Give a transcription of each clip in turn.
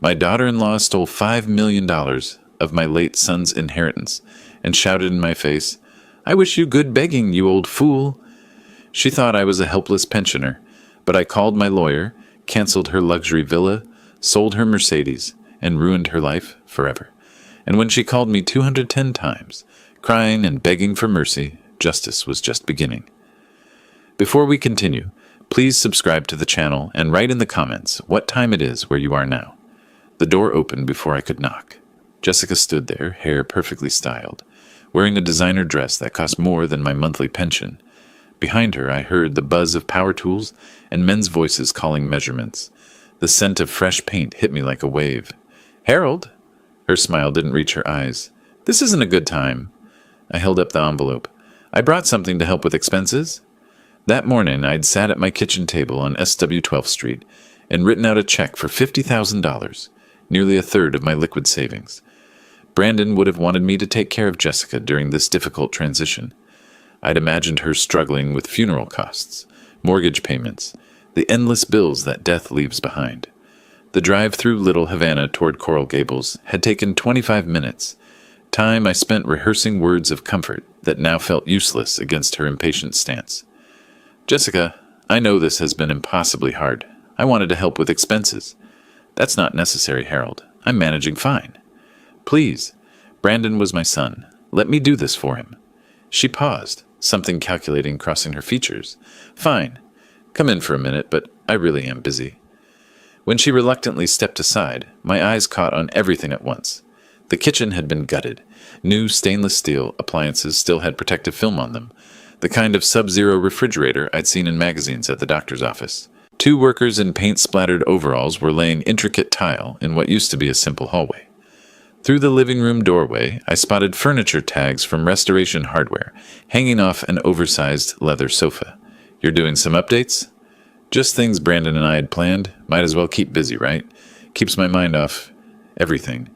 My daughter-in-law stole $5 million of my late son's inheritance and shouted in my face, "I wish you good begging, you old fool." She thought I was a helpless pensioner, but I called my lawyer, canceled her luxury villa, sold her Mercedes, and ruined her life forever. And when she called me 210 times, crying and begging for mercy, justice was just beginning. Before we continue, please subscribe to the channel and write in the comments what time it is where you are now. The door opened before I could knock. Jessica stood there, hair perfectly styled, wearing a designer dress that cost more than my monthly pension. Behind her, I heard the buzz of power tools and men's voices calling measurements. The scent of fresh paint hit me like a wave. "Harold?" Her smile didn't reach her eyes. "This isn't a good time." I held up the envelope. "I brought something to help with expenses." That morning, I'd sat at my kitchen table on SW 12th Street and written out a check for $50,000, nearly a third of my liquid savings. Brandon would have wanted me to take care of Jessica during this difficult transition. I'd imagined her struggling with funeral costs, mortgage payments, the endless bills that death leaves behind. The drive through Little Havana toward Coral Gables had taken 25 minutes, time I spent rehearsing words of comfort that now felt useless against her impatient stance. "Jessica, I know this has been impossibly hard. I wanted to help with expenses." "That's not necessary, Harold. I'm managing fine." "Please, Brandon was my son. Let me do this for him." She paused, something calculating crossing her features. "Fine. Come in for a minute, but I really am busy." When she reluctantly stepped aside, my eyes caught on everything at once. The kitchen had been gutted. New stainless steel appliances still had protective film on them, the kind of sub-zero refrigerator I'd seen in magazines at the doctor's office. Two workers in paint-splattered overalls were laying intricate tile in what used to be a simple hallway. Through the living room doorway, I spotted furniture tags from Restoration Hardware, hanging off an oversized leather sofa. "You're doing some updates?" "Just things Brandon and I had planned. Might as well keep busy, right? Keeps my mind off everything."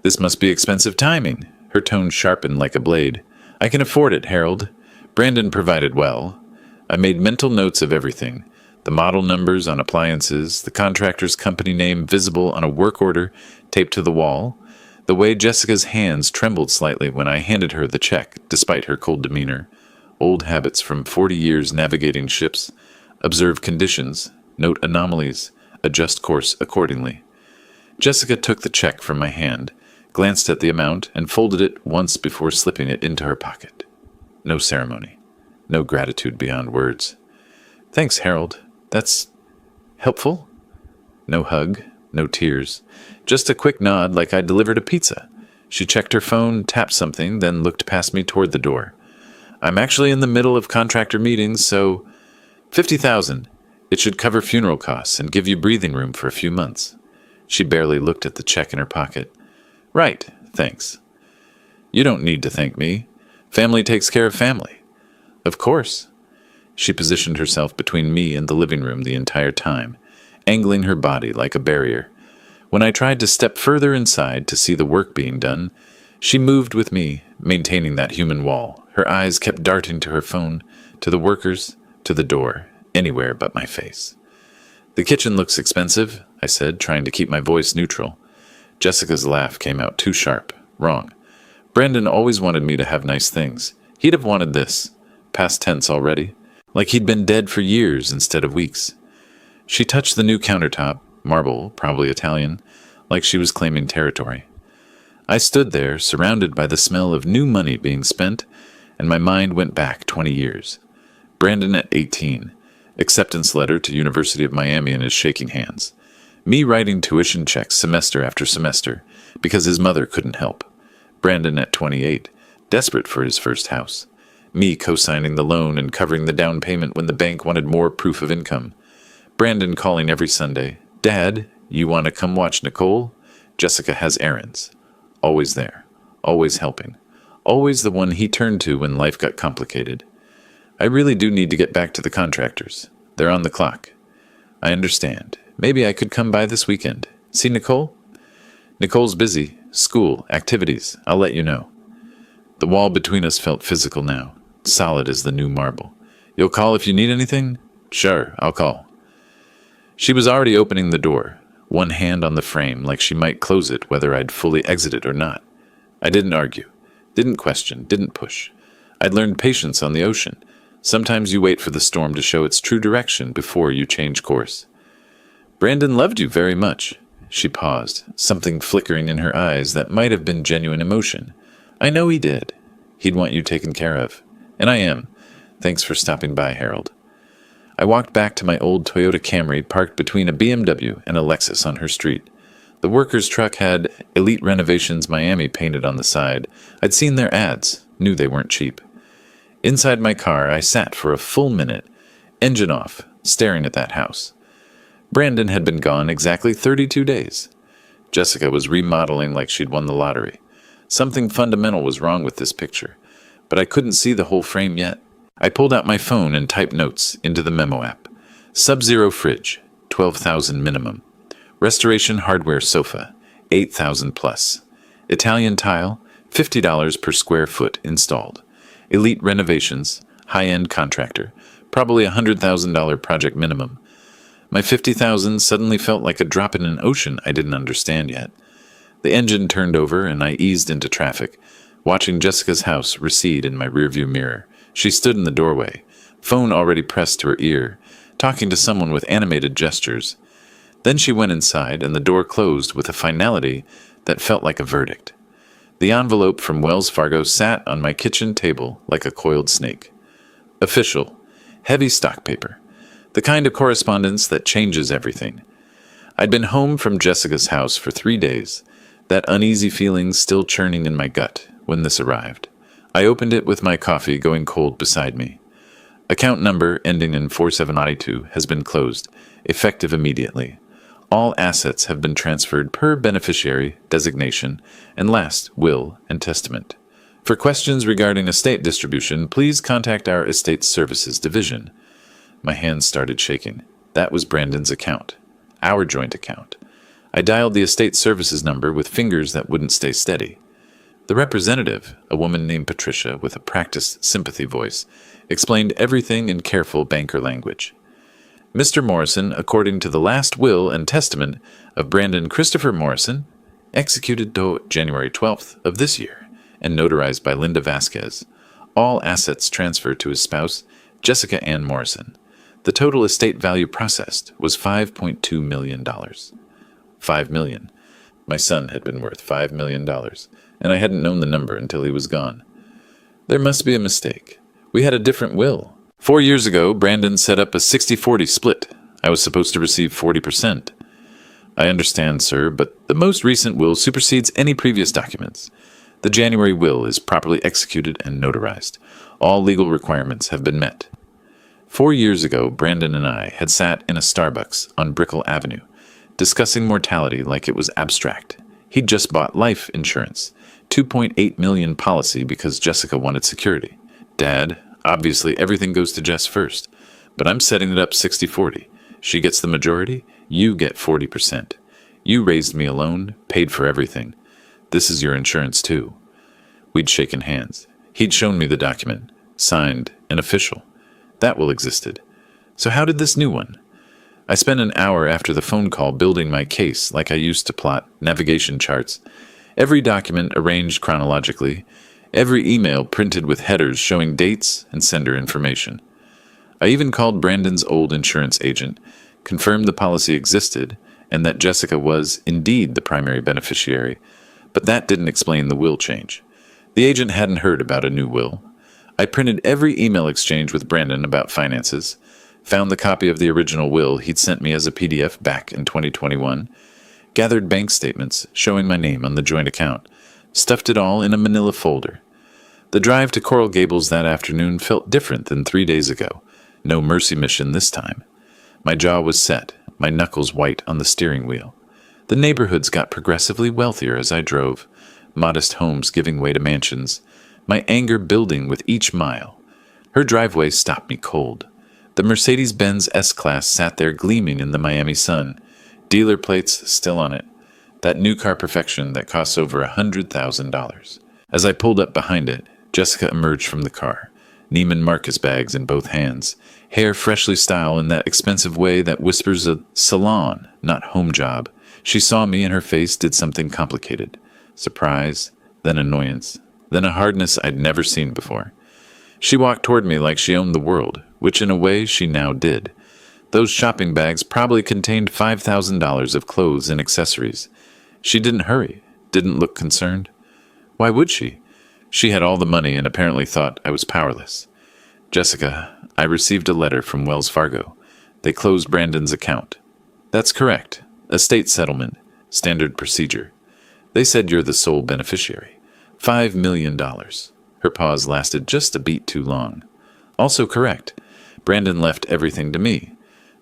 "This must be expensive timing." Her tone sharpened like a blade. "I can afford it, Harold. Brandon provided well." I made mental notes of everything. The model numbers on appliances, the contractor's company name visible on a work order taped to the wall, the way Jessica's hands trembled slightly when I handed her the check, despite her cold demeanor. Old habits from 40 years navigating ships. Observe conditions, note anomalies, adjust course accordingly. Jessica took the check from my hand, glanced at the amount, and folded it once before slipping it into her pocket. No ceremony. No gratitude beyond words. "Thanks, Harold. That's helpful." No hug, no tears. Just a quick nod like I delivered a pizza. She checked her phone, tapped something, then looked past me toward the door. "I'm actually in the middle of contractor meetings, so 50,000. It should cover funeral costs and give you breathing room for a few months." She barely looked at the check in her pocket. "Right, thanks." "You don't need to thank me. Family takes care of family." "Of course." She positioned herself between me and the living room the entire time, angling her body like a barrier. When I tried to step further inside to see the work being done, she moved with me, maintaining that human wall. Her eyes kept darting to her phone, to the workers, to the door, anywhere but my face. "The kitchen looks expensive," I said, trying to keep my voice neutral. Jessica's laugh came out too sharp. "Wrong. Brandon always wanted me to have nice things. He'd have wanted this. Past tense already. Like he'd been dead for years instead of weeks." She touched the new countertop, marble, probably Italian, like she was claiming territory. I stood there, surrounded by the smell of new money being spent, and my mind went back 20 years. Brandon at 18, acceptance letter to University of Miami in his shaking hands. Me writing tuition checks semester after semester because his mother couldn't help. Brandon at 28, desperate for his first house. Me co-signing the loan and covering the down payment when the bank wanted more proof of income. Brandon calling every Sunday, "Dad, you want to come watch Nicole? Jessica has errands." Always there, always helping, always the one he turned to when life got complicated. "I really do need to get back to the contractors. They're on the clock." "I understand. Maybe I could come by this weekend. See Nicole?" "Nicole's busy. School, activities. I'll let you know." The wall between us felt physical now, solid as the new marble. "You'll call if you need anything?" "Sure, I'll call." She was already opening the door. one hand on the frame like she might close it whether I'd fully exited or not. I didn't argue, didn't question, didn't push. I'd learned patience on the ocean. Sometimes you wait for the storm to show its true direction before you change course. Brandon loved you very much. She paused, something flickering in her eyes that might have been genuine emotion. I know he did. He'd want you taken care of. And I am. Thanks for stopping by, Harold. I walked back to my old Toyota Camry parked between a BMW and a Lexus on her street. The workers' truck had Elite Renovations Miami painted on the side. I'd seen their ads, knew they weren't cheap. Inside my car, I sat for a full minute, engine off, staring at that house. Brandon had been gone exactly 32 days. Jessica was remodeling like she'd won the lottery. Something fundamental was wrong with this picture, but I couldn't see the whole frame yet. I pulled out my phone and typed notes into the memo app. Sub-Zero fridge, $12,000 minimum. Restoration hardware sofa, $8,000 plus. Italian tile, $50 per square foot installed. Elite Renovations, high-end contractor, probably $100,000 project minimum. My $50,000 suddenly felt like a drop in an ocean I didn't understand yet. The engine turned over and I eased into traffic, watching Jessica's house recede in my rearview mirror. She stood in the doorway, phone already pressed to her ear, talking to someone with animated gestures. Then she went inside and the door closed with a finality that felt like a verdict. The envelope from Wells Fargo sat on my kitchen table like a coiled snake. Official, heavy stock paper, the kind of correspondence that changes everything. I'd been home from Jessica's house for 3 days, that uneasy feeling still churning in my gut when this arrived. I opened it with my coffee going cold beside me. Account number ending in 4792 has been closed, effective immediately. All assets have been transferred per beneficiary designation and last will and testament. For questions regarding estate distribution, please contact our estate services division. My hands started shaking. That was Brandon's account, our joint account. I dialed the estate services number with fingers that wouldn't stay steady. The representative, a woman named Patricia with a practiced sympathy voice, explained everything in careful banker language. Mr. Morrison, according to the last will and testament of Brandon Christopher Morrison, executed January 12th of this year and notarized by Linda Vasquez. All assets transferred to his spouse, Jessica Ann Morrison. The total estate value processed was $5.2 million. $5 million. My son had been worth $5 million, and I hadn't known the number until he was gone. There must be a mistake. We had a different will. 4 years ago, Brandon set up a 60-40 split. I was supposed to receive 40%. I understand, sir, but the most recent will supersedes any previous documents. The January will is properly executed and notarized. All legal requirements have been met. 4 years ago, Brandon and I had sat in a Starbucks on Brickell Avenue, discussing mortality like it was abstract. He'd just bought life insurance, $2.8 million policy because Jessica wanted security. Dad, obviously everything goes to Jess first, but I'm setting it up 60-40. She gets the majority, you get 40%. You raised me alone, paid for everything. This is your insurance too. We'd shaken hands. He'd shown me the document, signed and official. That will existed. So how did this new one? I spent an hour after the phone call building my case like I used to plot navigation charts. Every document arranged chronologically, every email printed with headers showing dates and sender information. I even called Brandon's old insurance agent, confirmed the policy existed, and that Jessica was indeed the primary beneficiary, but that didn't explain the will change. The agent hadn't heard about a new will. I printed every email exchange with Brandon about finances, found the copy of the original will he'd sent me as a PDF back in 2021, gathered bank statements showing my name on the joint account, stuffed it all in a manila folder. The drive to Coral Gables that afternoon felt different than 3 days ago. No mercy mission this time. My jaw was set, my knuckles white on the steering wheel. The neighborhoods got progressively wealthier as I drove, modest homes giving way to mansions, my anger building with each mile. Her driveway stopped me cold. The Mercedes-Benz S-Class sat there gleaming in the Miami sun, dealer plates still on it, that new car perfection that costs over $100,000. As I pulled up behind it, Jessica emerged from the car, Neiman Marcus bags in both hands, hair freshly styled in that expensive way that whispers a salon, not home job. She saw me and her face did something complicated. Surprise, then annoyance, then a hardness I'd never seen before. She walked toward me like she owned the world, which in a way she now did. Those shopping bags probably contained $5,000 of clothes and accessories. She didn't hurry, didn't look concerned. Why would she? She had all the money and apparently thought I was powerless. Jessica, I received a letter from Wells Fargo. They closed Brandon's account. That's correct. Estate settlement. Standard procedure. They said you're the sole beneficiary. $5 million. Her pause lasted just a beat too long. Also correct. Brandon left everything to me.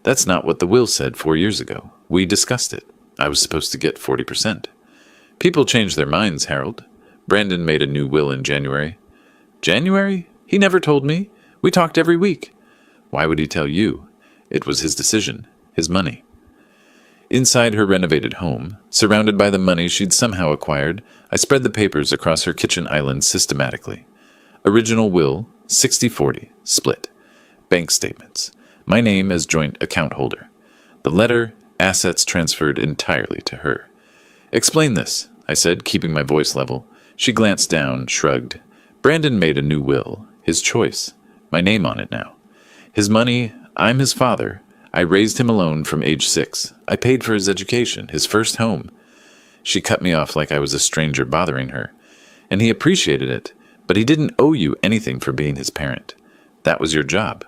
That's not what the will said 4 years ago. We discussed it. I was supposed to get 40%. People change their minds, Harold. Brandon made a new will in January. January? He never told me. We talked every week. Why would he tell you? It was his decision, his money. Inside her renovated home, surrounded by the money she'd somehow acquired, I spread the papers across her kitchen island systematically. Original will, 60-40, split. Bank statements. My name as joint account holder. The letter, assets transferred entirely to her. Explain this, I said, keeping my voice level. She glanced down, shrugged. Brandon made a new will, his choice. My name on it now. His money, I'm his father. I raised him alone from age 6. I paid for his education, his first home. She cut me off like I was a stranger bothering her. And he appreciated it, but he didn't owe you anything for being his parent. That was your job.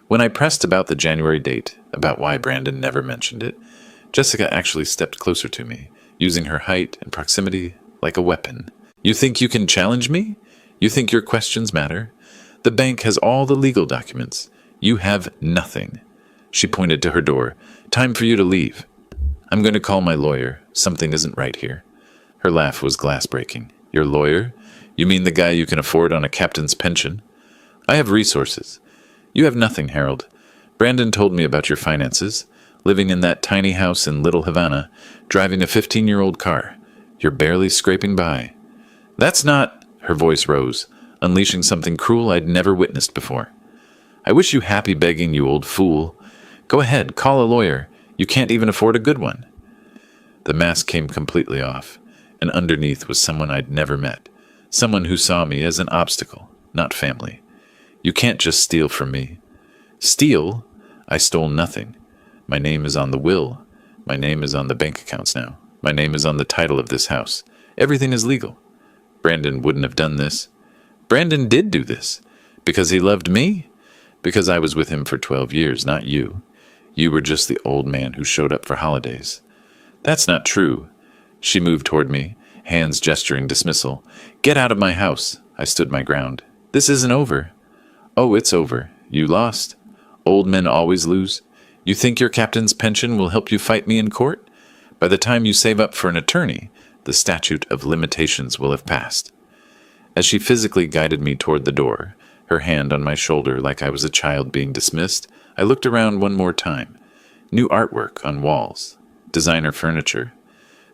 When I pressed about the January date, about why Brandon never mentioned it, Jessica actually stepped closer to me, using her height and proximity like a weapon. You think you can challenge me? You think your questions matter? The bank has all the legal documents. You have nothing. She pointed to her door. Time for you to leave. I'm going to call my lawyer. Something isn't right here. Her laugh was glass-breaking. Your lawyer? You mean the guy you can afford on a captain's pension? I have resources. You have nothing, Harold. Brandon told me about your finances. Living in that tiny house in Little Havana, driving a 15-year-old car. You're barely scraping by. That's not... Her voice rose, unleashing something cruel I'd never witnessed before. I wish you happy begging, you old fool. Go ahead, call a lawyer. You can't even afford a good one. The mask came completely off, and underneath was someone I'd never met. Someone who saw me as an obstacle, not family. You can't just steal from me. Steal? I stole nothing. My name is on the will. My name is on the bank accounts now. My name is on the title of this house. Everything is legal. Brandon wouldn't have done this. Brandon did do this. Because he loved me? Because I was with him for 12 years, not you. You were just the old man who showed up for holidays. That's not true. She moved toward me, hands gesturing dismissal. Get out of my house. I stood my ground. This isn't over. Oh, it's over. You lost. Old men always lose. You think your captain's pension will help you fight me in court? By the time you save up for an attorney, the statute of limitations will have passed. As she physically guided me toward the door, her hand on my shoulder like I was a child being dismissed, I looked around one more time. New artwork on walls. Designer furniture.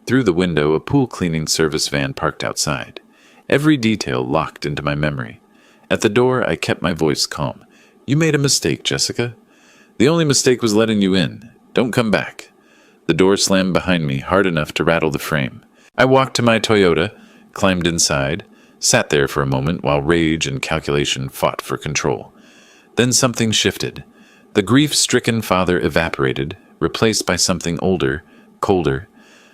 Through the window, a pool cleaning service van parked outside. Every detail locked into my memory. At the door, I kept my voice calm. You made a mistake, Jessica. The only mistake was letting you in. Don't come back. The door slammed behind me hard enough to rattle the frame. I walked to my Toyota, climbed inside, sat there for a moment while rage and calculation fought for control. Then something shifted. The grief-stricken father evaporated, replaced by something older, colder,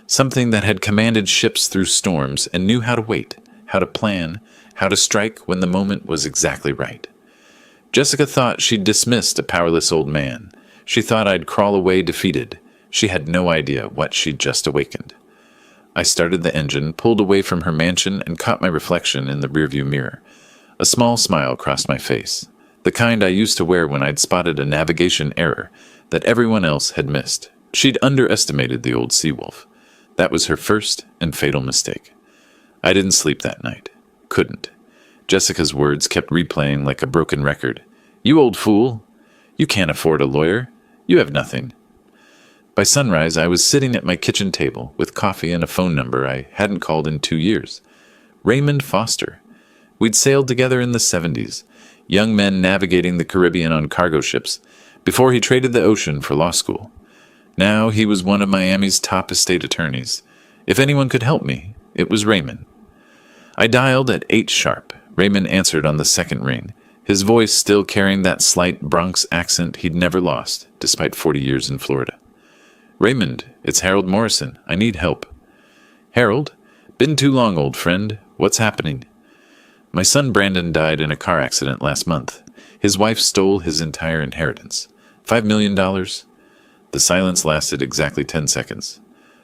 something that had commanded ships through storms and knew how to wait, how to plan, how to strike when the moment was exactly right. Jessica thought she'd dismissed a powerless old man. She thought I'd crawl away defeated. She had no idea what she'd just awakened. I started the engine, pulled away from her mansion, and caught my reflection in the rearview mirror. A small smile crossed my face, the kind I used to wear when I'd spotted a navigation error that everyone else had missed. She'd underestimated the old Seawolf. That was her first and fatal mistake. I didn't sleep that night. Couldn't. Jessica's words kept replaying like a broken record. You old fool! You can't afford a lawyer. You have nothing. By sunrise, I was sitting at my kitchen table with coffee and a phone number I hadn't called in 2 years. Raymond Foster. We'd sailed together in the 70s, young men navigating the Caribbean on cargo ships, before he traded the ocean for law school. Now he was one of Miami's top estate attorneys. If anyone could help me, it was Raymond. I dialed at 8 sharp. Raymond answered on the second ring, his voice still carrying that slight Bronx accent he'd never lost, despite 40 years in Florida. Raymond, it's Harold Morrison. I need help. Harold? Been too long, old friend. What's happening? My son Brandon died in a car accident last month. His wife stole his entire inheritance. $5 million. The silence lasted exactly 10 seconds.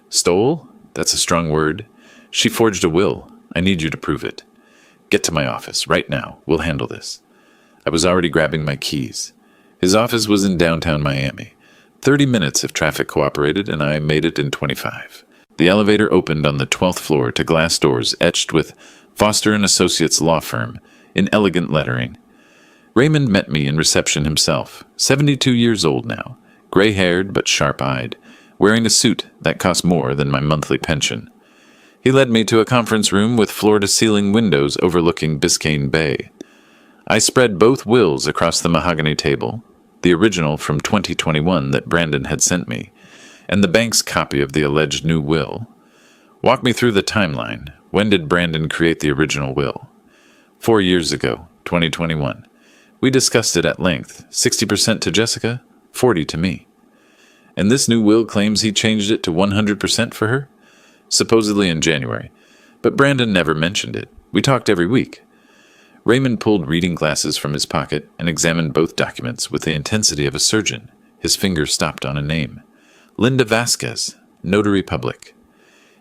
Stole? That's a strong word. She forged a will. I need you to prove it. Get to my office, right now. We'll handle this. I was already grabbing my keys. His office was in downtown Miami. 30 minutes if traffic cooperated, and I made it in 25. The elevator opened on the 12th floor to glass doors etched with Foster & Associates Law Firm in elegant lettering. Raymond met me in reception himself, 72 years old now, gray-haired but sharp-eyed, wearing a suit that cost more than my monthly pension. He led me to a conference room with floor-to-ceiling windows overlooking Biscayne Bay. I spread both wills across the mahogany table, the original from 2021 that Brandon had sent me, and the bank's copy of the alleged new will. Walk me through the timeline. When did Brandon create the original will? 4 years ago, 2021. We discussed it at length, 60% to Jessica, 40% to me. And this new will claims he changed it to 100% for her? Supposedly in January, but Brandon never mentioned it. We talked every week. Raymond pulled reading glasses from his pocket and examined both documents with the intensity of a surgeon. His finger stopped on a name. Linda Vasquez, Notary Public.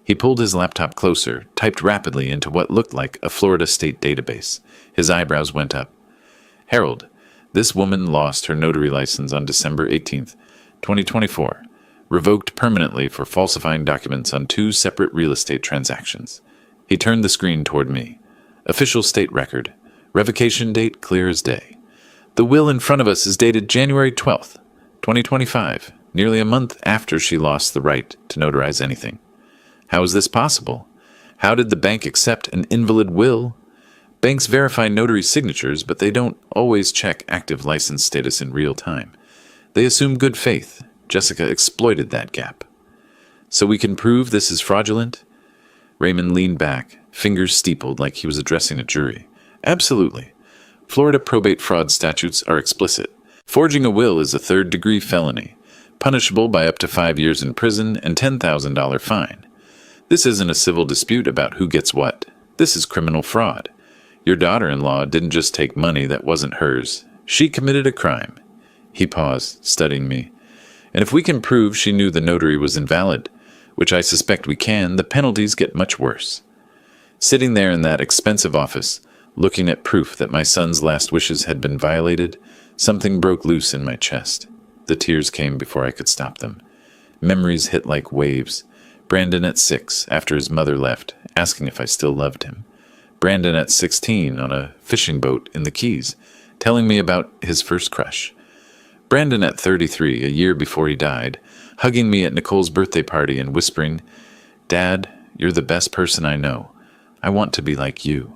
He pulled his laptop closer, typed rapidly into what looked like a Florida state database. His eyebrows went up. Harold, this woman lost her notary license on December 18th, 2024. Revoked permanently for falsifying documents on 2 separate real estate transactions. He turned the screen toward me. Official state record. Revocation date clear as day. The will in front of us is dated January 12th, 2025, nearly a month after she lost the right to notarize anything. How is this possible? How did the bank accept an invalid will? Banks verify notary signatures, but they don't always check active license status in real time. They assume good faith. Jessica exploited that gap. So we can prove this is fraudulent? Raymond leaned back, fingers steepled like he was addressing a jury. Absolutely. Florida probate fraud statutes are explicit. Forging a will is a third-degree felony, punishable by up to 5 years in prison and $10,000 fine. This isn't a civil dispute about who gets what. This is criminal fraud. Your daughter-in-law didn't just take money that wasn't hers. She committed a crime. He paused, studying me. And if we can prove she knew the notary was invalid, which I suspect we can, the penalties get much worse. Sitting there in that expensive office, looking at proof that my son's last wishes had been violated, something broke loose in my chest. The tears came before I could stop them. Memories hit like waves. Brandon at 6, after his mother left, asking if I still loved him. Brandon at 16 on a fishing boat in the Keys, telling me about his first crush. Brandon at 33, a year before he died, hugging me at Nicole's birthday party and whispering, "Dad, you're the best person I know. I want to be like you."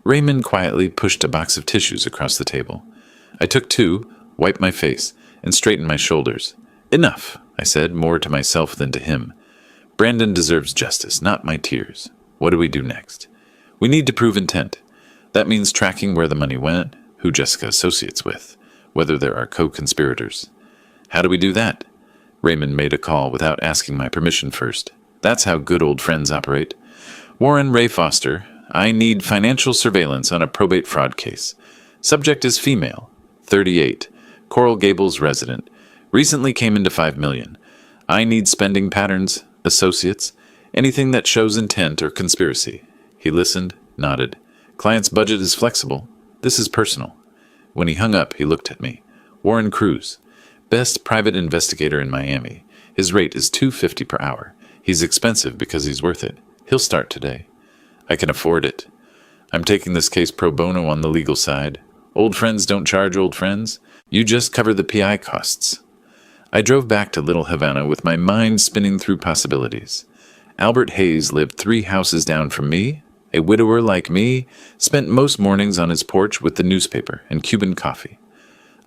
Raymond quietly pushed a box of tissues across the table. I took 2, wiped my face, and straightened my shoulders. "Enough," I said, more to myself than to him. "Brandon deserves justice, not my tears. What do we do next?" "We need to prove intent. That means tracking where the money went, who Jessica associates with, whether there are co-conspirators." "How do we do that?" Raymond made a call without asking my permission first. That's how good old friends operate. "Warren Ray Foster, I need financial surveillance on a probate fraud case. Subject is female, 38, Coral Gables resident. Recently came into $5 million. I need spending patterns, associates, anything that shows intent or conspiracy." He listened, nodded. "Client's budget is flexible. This is personal." When he hung up, he looked at me. "Warren Cruz, best private investigator in Miami. His rate is $250 per hour. He's expensive because he's worth it. He'll start today." "I can afford it. I'm taking this case pro bono on the legal side. Old friends don't charge old friends. You just cover the PI costs." I drove back to Little Havana with my mind spinning through possibilities. Albert Hayes lived 3 houses down from me. A widower like me spent most mornings on his porch with the newspaper and Cuban coffee.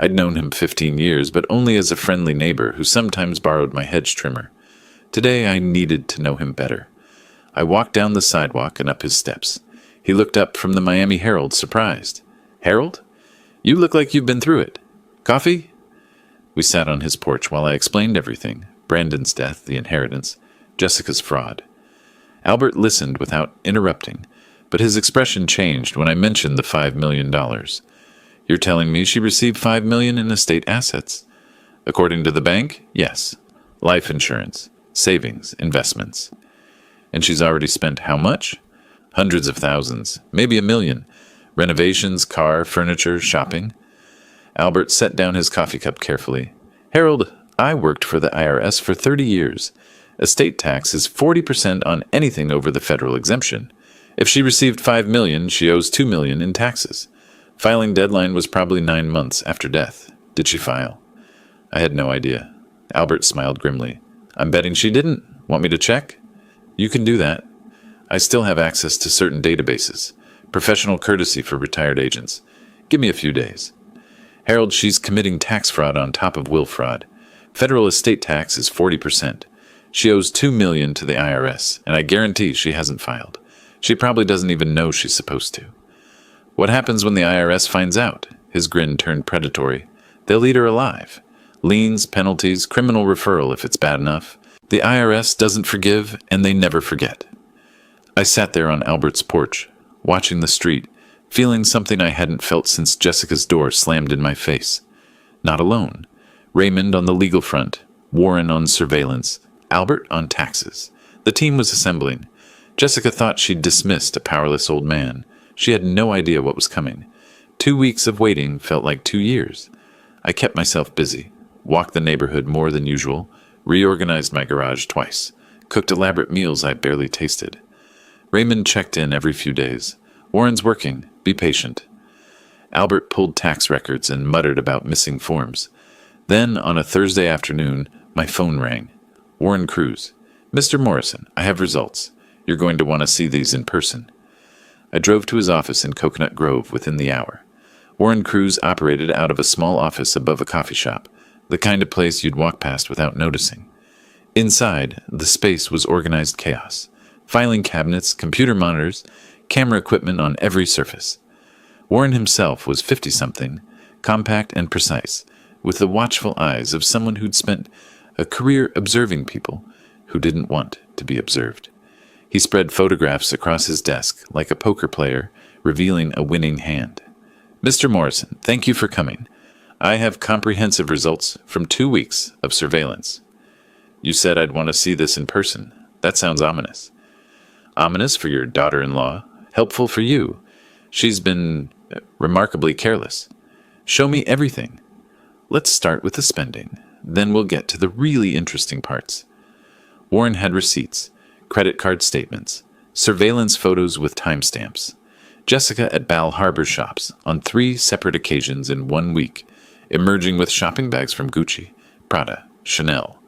I'd known him 15 years, but only as a friendly neighbor who sometimes borrowed my hedge trimmer. Today I needed to know him better. I walked down the sidewalk and up his steps. He looked up from the Miami Herald, surprised. "Harold? You look like you've been through it. Coffee?" We sat on his porch while I explained everything. Brandon's death, the inheritance, Jessica's fraud. Albert listened without interrupting, but his expression changed when I mentioned the $5 million. "You're telling me she received $5 million in estate assets?" "According to the bank, yes. Life insurance, savings, investments." "And she's already spent how much?" "Hundreds of thousands, maybe $1 million. Renovations, car, furniture, shopping." Albert set down his coffee cup carefully. "Harold, I worked for the IRS for 30 years. Estate tax is 40% on anything over the federal exemption. If she received $5 million, she owes $2 million in taxes. Filing deadline was probably 9 months after death. Did she file?" I had no idea. Albert smiled grimly. "I'm betting she didn't. Want me to check?" "You can do that. I still have access to certain databases. Professional courtesy for retired agents. Give me a few days." "Harold, she's committing tax fraud on top of will fraud. Federal estate tax is 40%. She owes $2 million to the IRS, and I guarantee she hasn't filed. She probably doesn't even know she's supposed to." "What happens when the IRS finds out?" His grin turned predatory. "They'll eat her alive. Liens, penalties, criminal referral if it's bad enough. The IRS doesn't forgive, and they never forget." I sat there on Albert's porch, watching the street, feeling something I hadn't felt since Jessica's door slammed in my face. Not alone. Raymond on the legal front, Warren on surveillance, Albert on taxes. The team was assembling. Jessica thought she'd dismissed a powerless old man. She had no idea what was coming. 2 weeks of waiting felt like 2 years. I kept myself busy, walked the neighborhood more than usual, reorganized my garage twice, cooked elaborate meals I barely tasted. Raymond checked in every few days. "Warren's working. Be patient." Albert pulled tax records and muttered about missing forms. Then, on a Thursday afternoon, my phone rang. "Warren Cruz. Mr. Morrison, I have results. You're going to want to see these in person." I drove to his office in Coconut Grove within the hour. Warren Cruz operated out of a small office above a coffee shop, the kind of place you'd walk past without noticing. Inside, the space was organized chaos. Filing cabinets, computer monitors, camera equipment on every surface. Warren himself was 50-something, compact and precise, with the watchful eyes of someone who'd spent a career observing people who didn't want to be observed. He spread photographs across his desk like a poker player revealing a winning hand. "Mr. Morrison, thank you for coming. I have comprehensive results from 2 weeks of surveillance." "You said I'd want to see this in person. That sounds ominous." "Ominous for your daughter-in-law. Helpful for you. She's been remarkably careless." "Show me everything." "Let's start with the spending. Then we'll get to the really interesting parts." Warren had receipts, credit card statements, surveillance photos with timestamps. Jessica at Bal Harbor shops on 3 separate occasions in 1 week, emerging with shopping bags from Gucci, Prada, Chanel.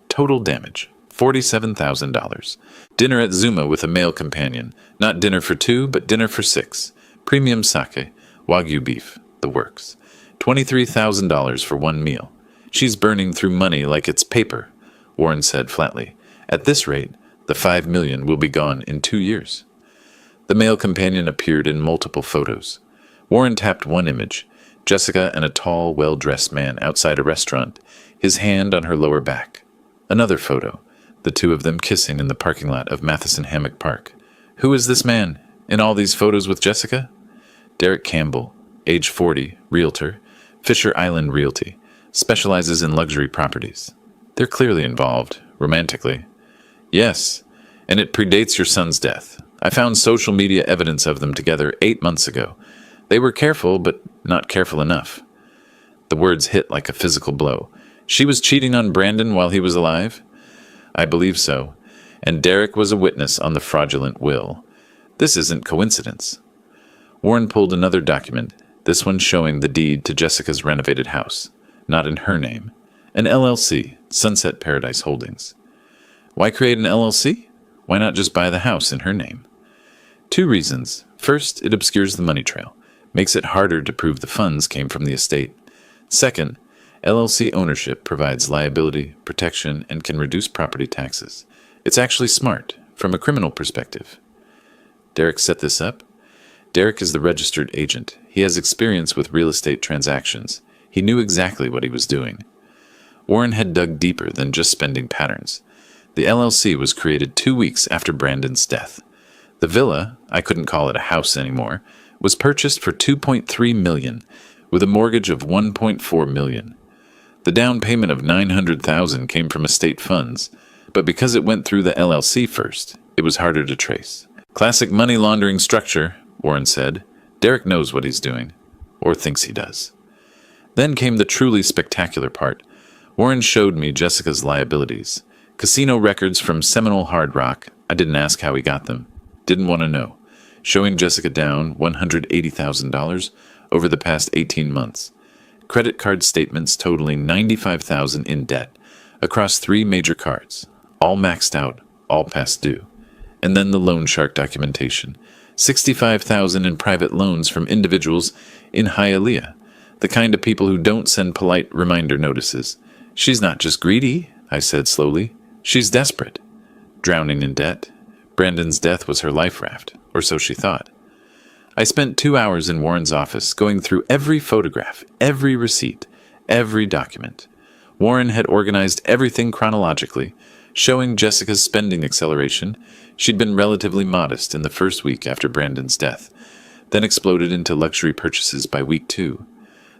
Total damage, $47,000. Dinner at Zuma with a male companion. Not dinner for 2, but dinner for 6. Premium sake, Wagyu beef, the works. $23,000 for 1 meal. "She's burning through money like it's paper," Warren said flatly. "At this rate, the $5 million will be gone in 2 years." The male companion appeared in multiple photos. Warren tapped one image, Jessica and a tall, well-dressed man outside a restaurant, his hand on her lower back. Another photo, the 2 of them kissing in the parking lot of Matheson Hammock Park. "Who is this man in all these photos with Jessica?" "Derek Campbell, age 40, realtor, Fisher Island Realty, specializes in luxury properties." "They're clearly involved, romantically." "Yes, and it predates your son's death. I found social media evidence of them together 8 months ago. They were careful, but not careful enough." The words hit like a physical blow. "She was cheating on Brandon while he was alive?" "I believe so. And Derek was a witness on the fraudulent will. This isn't coincidence." Warren pulled another document, this one showing the deed to Jessica's renovated house. Not in her name. An LLC, Sunset Paradise Holdings. Why create an LLC? Why not just buy the house in her name? 2 reasons. First, it obscures the money trail, makes it harder to prove the funds came from the estate. Second, LLC ownership provides liability, protection, and can reduce property taxes. It's actually smart, from a criminal perspective. Derek set this up? Derek is the registered agent. He has experience with real estate transactions. He knew exactly what he was doing. Warren had dug deeper than just spending patterns. The LLC was created 2 weeks after Brandon's death. The villa, I couldn't call it a house anymore, was purchased for $2.3 million, with a mortgage of $1.4 million. The down payment of $900,000 came from estate funds, but because it went through the LLC first, it was harder to trace. Classic money laundering structure, Warren said. Derek knows what he's doing, or thinks he does. Then came the truly spectacular part. Warren showed me Jessica's liabilities. Casino records from Seminole Hard Rock. I didn't ask how he got them. Didn't want to know. Showing Jessica down $180,000 over the past 18 months. Credit card statements totaling $95,000 in debt across 3 major cards, all maxed out, all past due. And then the loan shark documentation. $65,000 in private loans from individuals in Hialeah, the kind of people who don't send polite reminder notices. She's not just greedy, I said slowly. She's desperate. Drowning in debt. Brandon's death was her life raft, or so she thought. I spent 2 hours in Warren's office going through every photograph, every receipt, every document. Warren had organized everything chronologically, showing Jessica's spending acceleration. She'd been relatively modest in the first week after Brandon's death, then exploded into luxury purchases by week 2.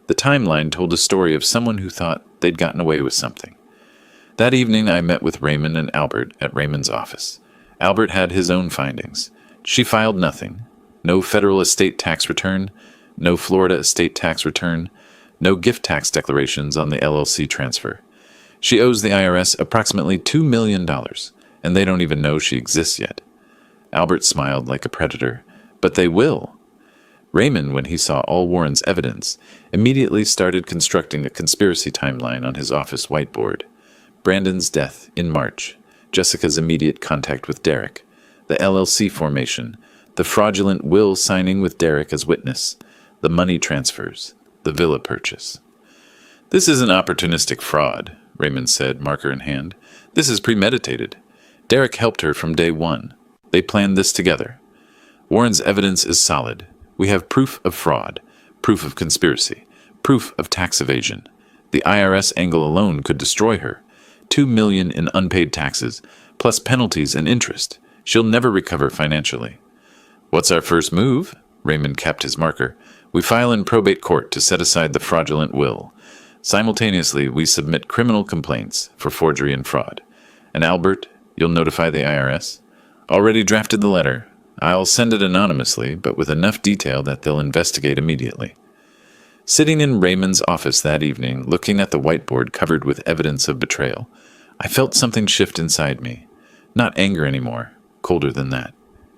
The timeline told a story of someone who thought they'd gotten away with something. That evening I met with Raymond and Albert at Raymond's office. Albert had his own findings. She filed nothing. No federal estate tax return, no Florida estate tax return, no gift tax declarations on the LLC transfer. She owes the IRS approximately $2 million, and they don't even know she exists yet. Albert smiled like a predator. But they will. Raymond, when he saw all Warren's evidence, immediately started constructing a conspiracy timeline on his office whiteboard. Brandon's death in March, Jessica's immediate contact with Derek, the LLC formation, the fraudulent will signing with Derek as witness, the money transfers, the villa purchase. This isn't opportunistic fraud, Raymond said, marker in hand. This is premeditated. Derek helped her from day one. They planned this together. Warren's evidence is solid. We have proof of fraud, proof of conspiracy, proof of tax evasion. The IRS angle alone could destroy her. $2 million in unpaid taxes, plus penalties and interest. She'll never recover financially. What's our first move? Raymond capped his marker. We file in probate court to set aside the fraudulent will. Simultaneously, we submit criminal complaints for forgery and fraud. And Albert, you'll notify the IRS? Already drafted the letter. I'll send it anonymously, but with enough detail that they'll investigate immediately. Sitting in Raymond's office that evening, looking at the whiteboard covered with evidence of betrayal, I felt something shift inside me. Not anger anymore, colder than that.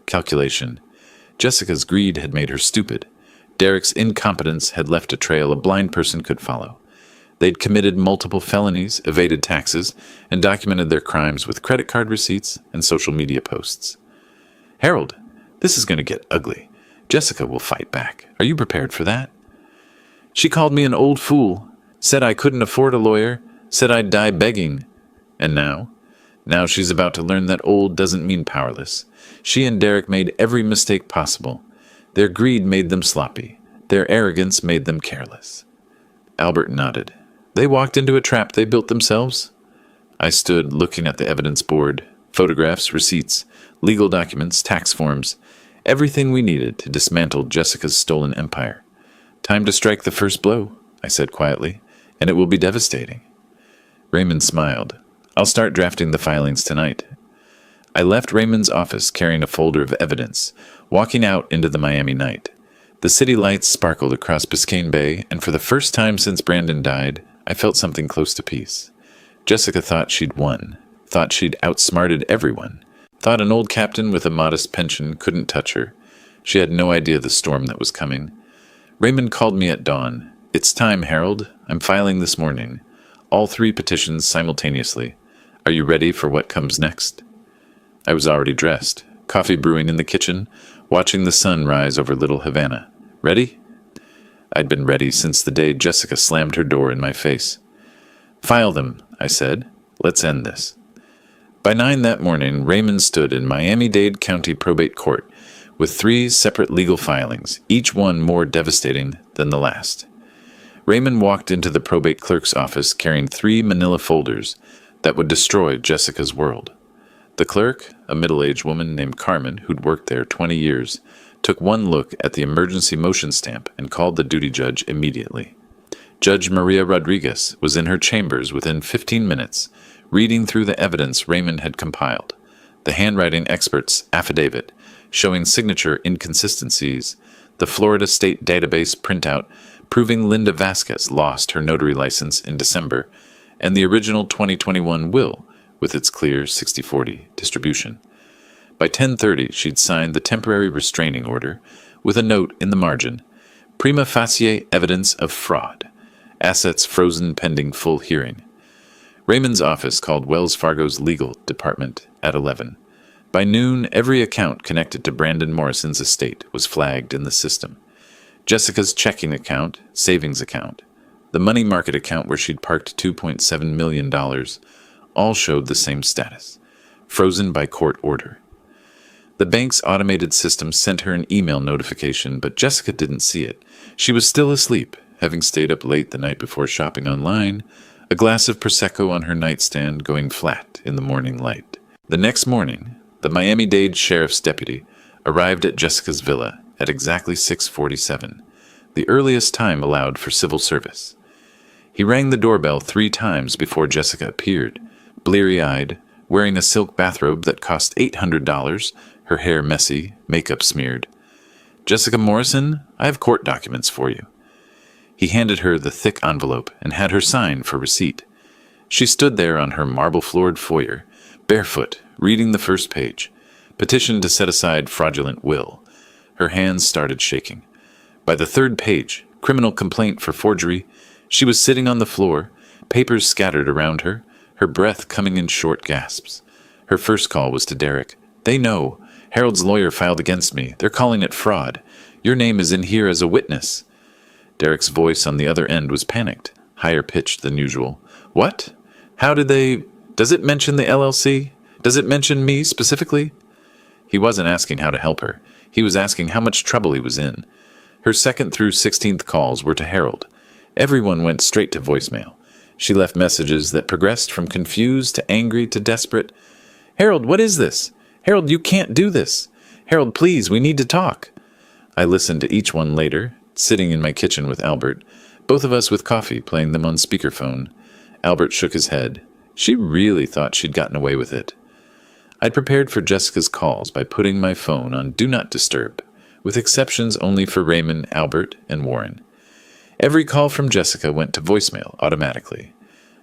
Calculation. Jessica's greed had made her stupid. Derek's incompetence had left a trail a blind person could follow. They'd committed multiple felonies, evaded taxes, and documented their crimes with credit card receipts and social media posts. Harold, this is going to get ugly. Jessica will fight back. Are you prepared for that? She called me an old fool, said I couldn't afford a lawyer, said I'd die begging. And now? Now she's about to learn that old doesn't mean powerless. She and Derek made every mistake possible. Their greed made them sloppy. Their arrogance made them careless. Albert nodded. They walked into a trap they built themselves. I stood looking at the evidence board, photographs, receipts, legal documents, tax forms, everything we needed to dismantle Jessica's stolen empire. Time to strike the first blow, I said quietly, and it will be devastating. Raymond smiled. I'll start drafting the filings tonight. I left Raymond's office carrying a folder of evidence, walking out into the Miami night. The city lights sparkled across Biscayne Bay, and for the first time since Brandon died, I felt something close to peace. Jessica thought she'd won, thought she'd outsmarted everyone, thought an old captain with a modest pension couldn't touch her. She had no idea the storm that was coming. Raymond called me at dawn. It's time, Harold. I'm filing this morning. All 3 petitions simultaneously. Are you ready for what comes next? I was already dressed, coffee brewing in the kitchen, watching the sun rise over Little Havana. Ready? I'd been ready since the day Jessica slammed her door in my face. "File them," I said. "Let's end this." By 9 that morning, Raymond stood in Miami-Dade County Probate Court with 3 separate legal filings, each one more devastating than the last. Raymond walked into the probate clerk's office carrying 3 manila folders that would destroy Jessica's world. The clerk, a middle-aged woman named Carmen who'd worked there 20 years, took one look at the emergency motion stamp and called the duty judge immediately. Judge Maria Rodriguez was in her chambers within 15 minutes, reading through the evidence Raymond had compiled, the handwriting expert's affidavit showing signature inconsistencies, the Florida State Database printout proving Linda Vasquez lost her notary license in December, and the original 2021 will with its clear 60/40 distribution. By 10:30, she'd signed the temporary restraining order with a note in the margin, "Prima facie evidence of fraud. Assets frozen pending full hearing." Raymond's office called Wells Fargo's legal department at 11. By noon, every account connected to Brandon Morrison's estate was flagged in the system. Jessica's checking account, savings account, the money market account where she'd parked $2.7 million, all showed the same status, frozen by court order. The bank's automated system sent her an email notification, but Jessica didn't see it. She was still asleep, having stayed up late the night before shopping online, a glass of Prosecco on her nightstand going flat in the morning light. The next morning, the Miami-Dade sheriff's deputy arrived at Jessica's villa at exactly 6:47, the earliest time allowed for civil service. He rang the doorbell 3 times before Jessica appeared, bleary-eyed, wearing a silk bathrobe that cost $800, her hair messy, makeup smeared. "Jessica Morrison, I have court documents for you." He handed her the thick envelope and had her sign for receipt. She stood there on her marble-floored foyer, barefoot, reading the first page, petition to set aside fraudulent will. Her hands started shaking. By the 3rd page, criminal complaint for forgery, she was sitting on the floor, papers scattered around her, her breath coming in short gasps. Her first call was to Derek. "They know. Harold's lawyer filed against me. They're calling it fraud. Your name is in here as a witness." Derek's voice on the other end was panicked, higher pitched than usual. "What? How did they... Does it mention the LLC? Does it mention me specifically?" He wasn't asking how to help her. He was asking how much trouble he was in. Her 2nd through 16th calls were to Harold. Everyone went straight to voicemail. She left messages that progressed from confused to angry to desperate. "Harold, what is this? Harold, you can't do this. Harold, please, we need to talk." I listened to each one later, sitting in my kitchen with Albert, both of us with coffee, playing them on speakerphone. Albert shook his head. She really thought she'd gotten away with it. I'd prepared for Jessica's calls by putting my phone on Do Not Disturb, with exceptions only for Raymond, Albert, and Warren. Every call from Jessica went to voicemail automatically.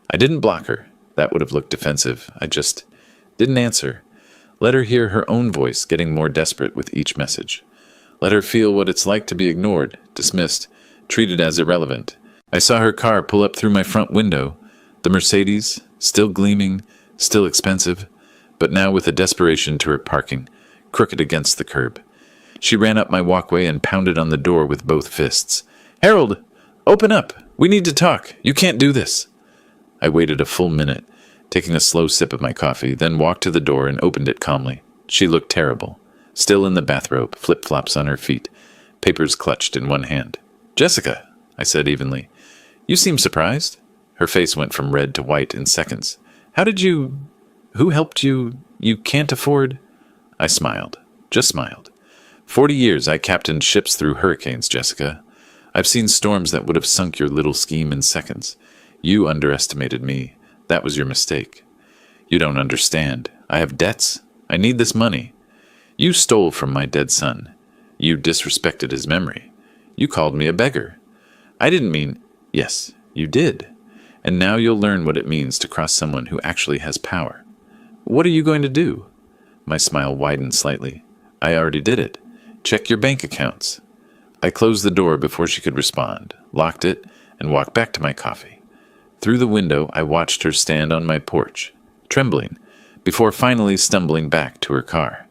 I didn't block her. That would have looked defensive. I just didn't answer. Let her hear her own voice getting more desperate with each message. Let her feel what it's like to be ignored, dismissed, treated as irrelevant. I saw her car pull up through my front window, the Mercedes, still gleaming, still expensive, but now with a desperation to her parking, crooked against the curb. She ran up my walkway and pounded on the door with both fists. "Harold, open up! We need to talk! You can't do this!" I waited a full minute, taking a slow sip of my coffee, then walked to the door and opened it calmly. She looked terrible. Still in the bathrobe, flip-flops on her feet, papers clutched in one hand. "Jessica," I said evenly, "you seem surprised." Her face went from red to white in seconds. Who helped you? You can't afford?" I smiled, just smiled. 40 years I captained ships through hurricanes, Jessica. I've seen storms that would have sunk your little scheme in seconds. You underestimated me. That was your mistake. You don't understand. I have debts. I need this money. You stole from my dead son. You disrespected his memory. You called me a beggar. I didn't mean... Yes, you did. And now you'll learn what it means to cross someone who actually has power. What are you going to do? My smile widened slightly. I already did it. Check your bank accounts. I closed the door before she could respond, locked it, and walked back to my coffee. Through the window, I watched her stand on my porch, trembling, before finally stumbling back to her car.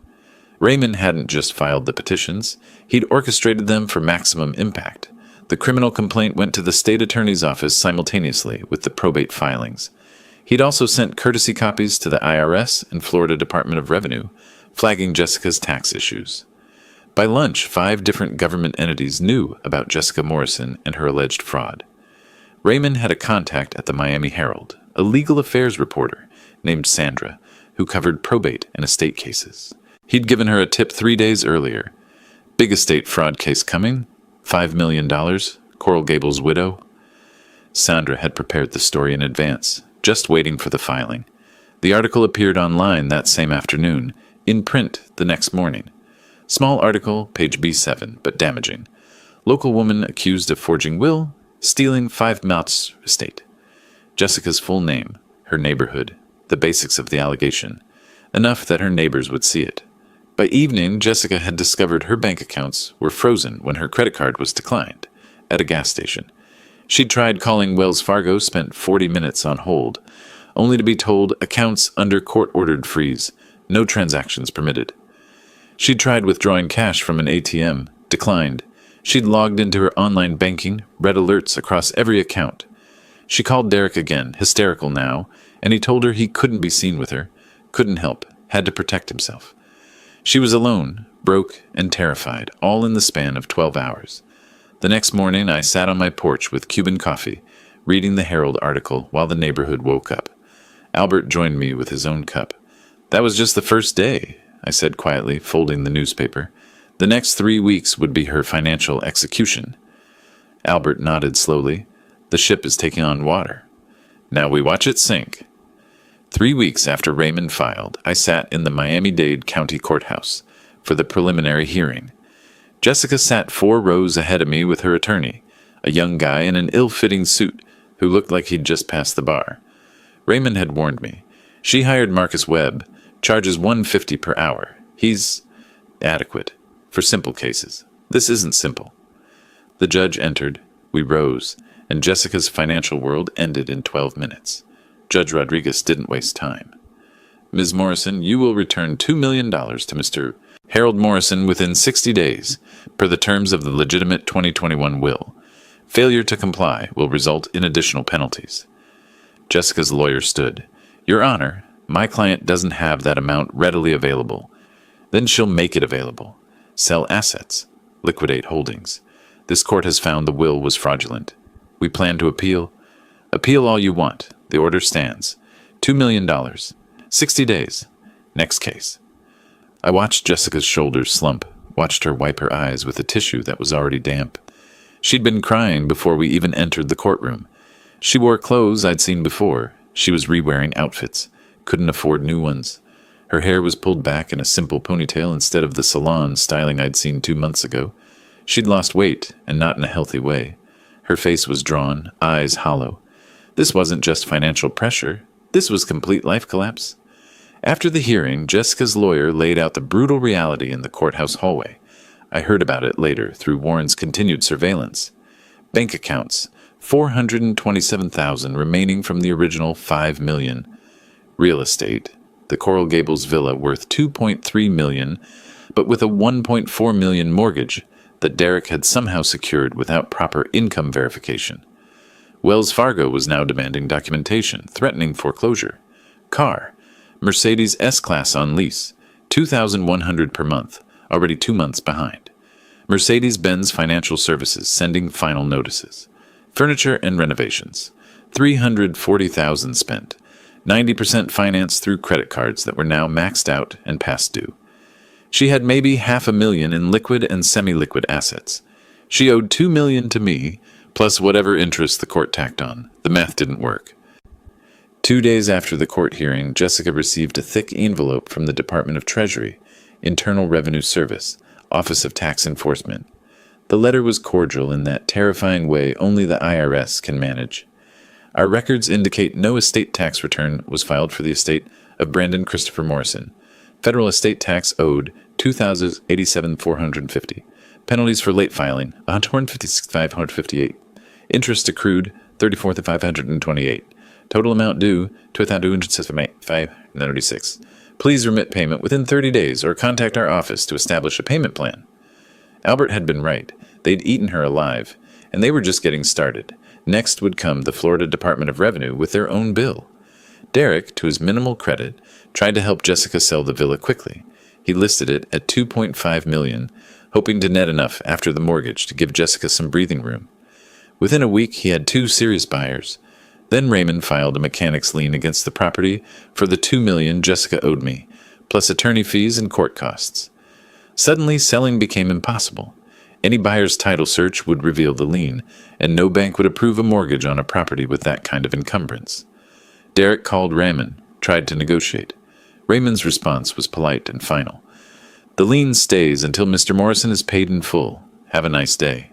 Raymond hadn't just filed the petitions. He'd orchestrated them for maximum impact. The criminal complaint went to the state attorney's office simultaneously with the probate filings. He'd also sent courtesy copies to the IRS and Florida Department of Revenue, flagging Jessica's tax issues. By lunch, 5 different government entities knew about Jessica Morrison and her alleged fraud. Raymond had a contact at the Miami Herald, a legal affairs reporter named Sandra, who covered probate and estate cases. He'd given her a tip 3 days earlier. Big estate fraud case coming, $5 million, Coral Gables widow. Sandra had prepared the story in advance, just waiting for the filing. The article appeared online that same afternoon, in print the next morning. Small article, page B7, but damaging. Local woman accused of forging will, stealing 5 Mott's estate. Jessica's full name, her neighborhood, the basics of the allegation. Enough that her neighbors would see it. By evening, Jessica had discovered her bank accounts were frozen when her credit card was declined at a gas station. She'd tried calling Wells Fargo, spent 40 minutes on hold, only to be told accounts under court-ordered freeze, no transactions permitted. She'd tried withdrawing cash from an ATM, declined. She'd logged into her online banking, read alerts across every account. She called Derek again, hysterical now, and he told her he couldn't be seen with her, couldn't help, had to protect himself. She was alone, broke and terrified, all in the span of 12 hours. The next morning, I sat on my porch with Cuban coffee, reading the Herald article while the neighborhood woke up. Albert joined me with his own cup. "That was just the first day," I said quietly, folding the newspaper. "The next 3 weeks would be her financial execution." Albert nodded slowly. "The ship is taking on water. Now we watch it sink." 3 weeks after Raymond filed, I sat in the Miami-Dade County Courthouse for the preliminary hearing. Jessica sat 4 rows ahead of me with her attorney, a young guy in an ill-fitting suit who looked like he'd just passed the bar. Raymond had warned me. She hired Marcus Webb, charges $150 per hour. He's adequate for simple cases. This isn't simple. The judge entered, we rose, and Jessica's financial world ended in 12 minutes. Judge Rodriguez didn't waste time. "Ms. Morrison, you will return $2 million to Mr. Harold Morrison within 60 days, per the terms of the legitimate 2021 will. Failure to comply will result in additional penalties." Jessica's lawyer stood. "Your Honor, my client doesn't have that amount readily available. Then she'll make it available. Sell assets. Liquidate holdings. This court has found the will was fraudulent. We plan to appeal. Appeal all you want. The order stands. $2 million. 60 days. Next case." I watched Jessica's shoulders slump, watched her wipe her eyes with a tissue that was already damp. She'd been crying before we even entered the courtroom. She wore clothes I'd seen before. She was re-wearing outfits. Couldn't afford new ones. Her hair was pulled back in a simple ponytail instead of the salon styling I'd seen 2 months ago. She'd lost weight, and not in a healthy way. Her face was drawn, eyes hollow. This wasn't just financial pressure. This was complete life collapse. After the hearing, Jessica's lawyer laid out the brutal reality in the courthouse hallway. I heard about it later through Warren's continued surveillance. Bank accounts, $427,000 remaining from the original $5 million. Real estate, the Coral Gables villa worth $2.3 million, but with a $1.4 million mortgage that Derek had somehow secured without proper income verification. Wells Fargo was now demanding documentation, threatening foreclosure. Car, Mercedes S-Class on lease, $2,100 per month, already 2 months behind. Mercedes-Benz Financial Services sending final notices. Furniture and renovations, $340,000 spent, 90% financed through credit cards that were now maxed out and past due. She had maybe $500,000 in liquid and semi-liquid assets. She owed $2 million to me, plus whatever interest the court tacked on. The math didn't work. 2 days after the court hearing, Jessica received a thick envelope from the Department of Treasury, Internal Revenue Service, Office of Tax Enforcement. The letter was cordial in that terrifying way only the IRS can manage. Our records indicate no estate tax return was filed for the estate of Brandon Christopher Morrison. Federal estate tax owed $2,087,450. Penalties for late filing $156,558. Interest accrued $34,528. Total amount due $2,275,596. Please remit payment within 30 days or contact our office to establish a payment plan. Albert had been right. They'd eaten her alive, And they were just getting started. Next would come the Florida Department of Revenue with their own bill. Derek, to his minimal credit, tried to help Jessica sell the villa quickly. He listed it at $2.5 million, hoping to net enough after the mortgage to give Jessica some breathing room. Within a week, he had 2 serious buyers. Then Raymond filed a mechanic's lien against the property for the $2 million Jessica owed me, plus attorney fees and court costs. Suddenly, selling became impossible. Any buyer's title search would reveal the lien, and no bank would approve a mortgage on a property with that kind of encumbrance. Derek called Raymond, tried to negotiate. Raymond's response was polite and final. The lien stays until Mr. Morrison is paid in full. Have a nice day.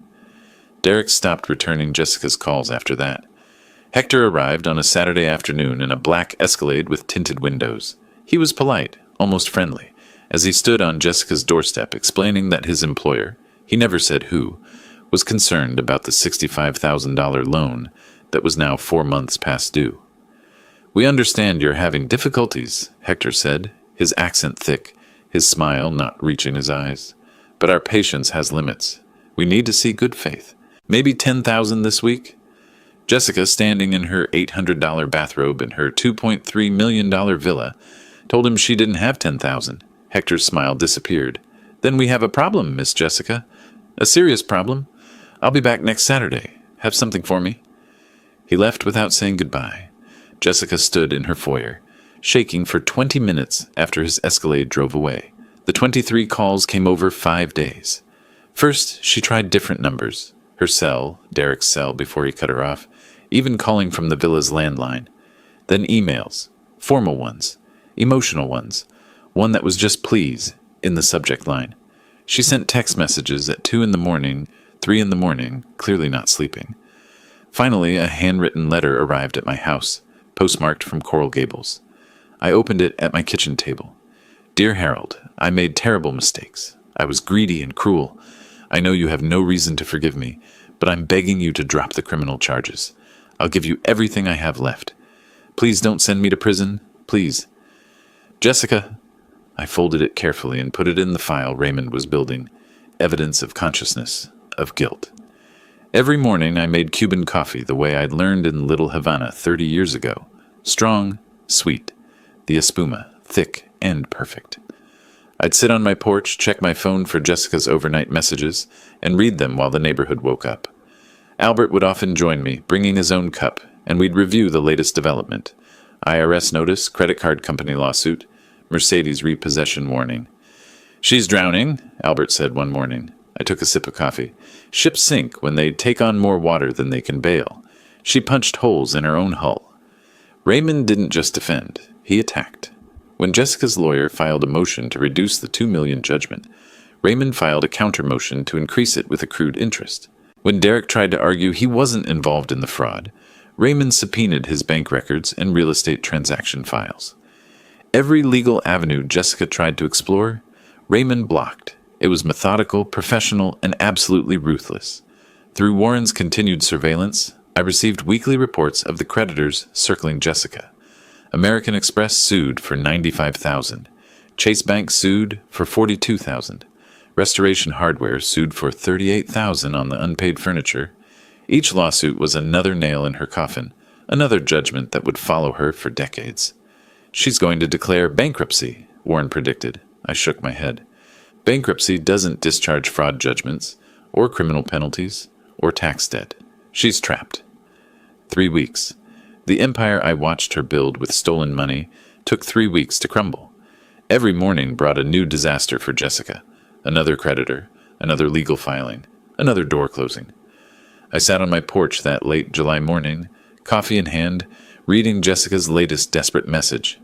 Derek stopped returning Jessica's calls after that. Hector arrived on a Saturday afternoon in a black Escalade with tinted windows. He was polite, almost friendly, as he stood on Jessica's doorstep explaining that his employer, he never said who, was concerned about the $65,000 loan that was now 4 months past due. "We understand you're having difficulties," Hector said, his accent thick, his smile not reaching his eyes. "But our patience has limits. We need to see good faith. Maybe $10,000 this week?" Jessica, standing in her $800 bathrobe in her $2.3 million villa, told him she didn't have $10,000. Hector's smile disappeared. "Then we have a problem, Miss Jessica. A serious problem. I'll be back next Saturday. Have something for me?" He left without saying goodbye. Jessica stood in her foyer, shaking for 20 minutes after his Escalade drove away. The 23 calls came over 5 days. First, she tried different numbers. Her cell, Derek's cell before he cut her off, even calling from the villa's landline. Then emails, formal ones, emotional ones, one that was just please in the subject line. She sent text messages at 2 in the morning, 3 in the morning, clearly not sleeping. Finally, a handwritten letter arrived at my house, postmarked from Coral Gables. I opened it at my kitchen table. "Dear Harold, I made terrible mistakes. I was greedy and cruel. I know you have no reason to forgive me, but I'm begging you to drop the criminal charges. I'll give you everything I have left. Please don't send me to prison. Please. Jessica." I folded it carefully and put it in the file Raymond was building. Evidence of consciousness, of guilt. Every morning I made Cuban coffee the way I'd learned in Little Havana 30 years ago. Strong, sweet. The espuma, thick and perfect. I'd sit on my porch, check my phone for Jessica's overnight messages, and read them while the neighborhood woke up. Albert would often join me, bringing his own cup, and we'd review the latest development. IRS notice, credit card company lawsuit, Mercedes repossession warning. "She's drowning," Albert said one morning. I took a sip of coffee. "Ships sink when they take on more water than they can bail. She punched holes in her own hull." Raymond didn't just defend, he attacked. When Jessica's lawyer filed a motion to reduce the $2 million judgment, Raymond filed a counter-motion to increase it with accrued interest. When Derek tried to argue he wasn't involved in the fraud, Raymond subpoenaed his bank records and real estate transaction files. Every legal avenue Jessica tried to explore, Raymond blocked. It was methodical, professional, and absolutely ruthless. Through Warren's continued surveillance, I received weekly reports of the creditors circling Jessica. American Express sued for $95,000. Chase Bank sued for $42,000. Restoration Hardware sued for $38,000 on the unpaid furniture. Each lawsuit was another nail in her coffin, another judgment that would follow her for decades. "She's going to declare bankruptcy," Warren predicted. I shook my head. Bankruptcy doesn't discharge fraud judgments, or criminal penalties, or tax debt. She's trapped. 3 weeks. The empire I watched her build with stolen money took 3 weeks to crumble. Every morning brought a new disaster for Jessica. Another creditor, another legal filing, another door closing. I sat on my porch that late July morning, coffee in hand, reading Jessica's latest desperate message.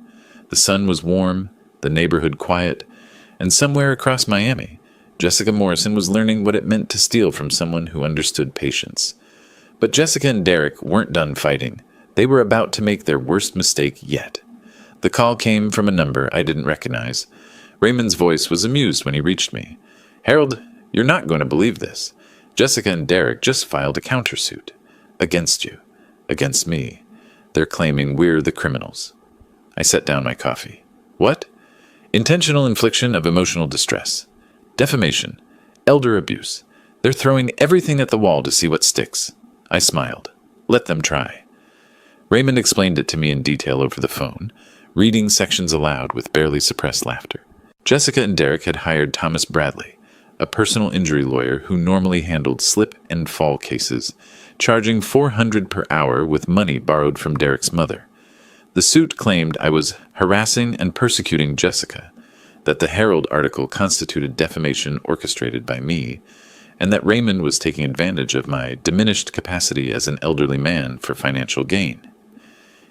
The sun was warm, the neighborhood quiet, and somewhere across Miami, Jessica Morrison was learning what it meant to steal from someone who understood patience. But Jessica and Derek weren't done fighting. They were about to make their worst mistake yet. The call came from a number I didn't recognize. Raymond's voice was amused when he reached me. "Harold, you're not going to believe this. Jessica and Derek just filed a countersuit. Against you. Against me. They're claiming we're the criminals." I set down my coffee. "What?" "Intentional infliction of emotional distress. Defamation. Elder abuse. They're throwing everything at the wall to see what sticks. I smiled. Let them try. Raymond explained it to me in detail over the phone, reading sections aloud with barely suppressed laughter. Jessica and Derek had hired Thomas Bradley, a personal injury lawyer who normally handled slip and fall cases, charging $400 per hour with money borrowed from Derek's mother. The suit claimed I was harassing and persecuting Jessica, that the Herald article constituted defamation orchestrated by me, and that Raymond was taking advantage of my diminished capacity as an elderly man for financial gain.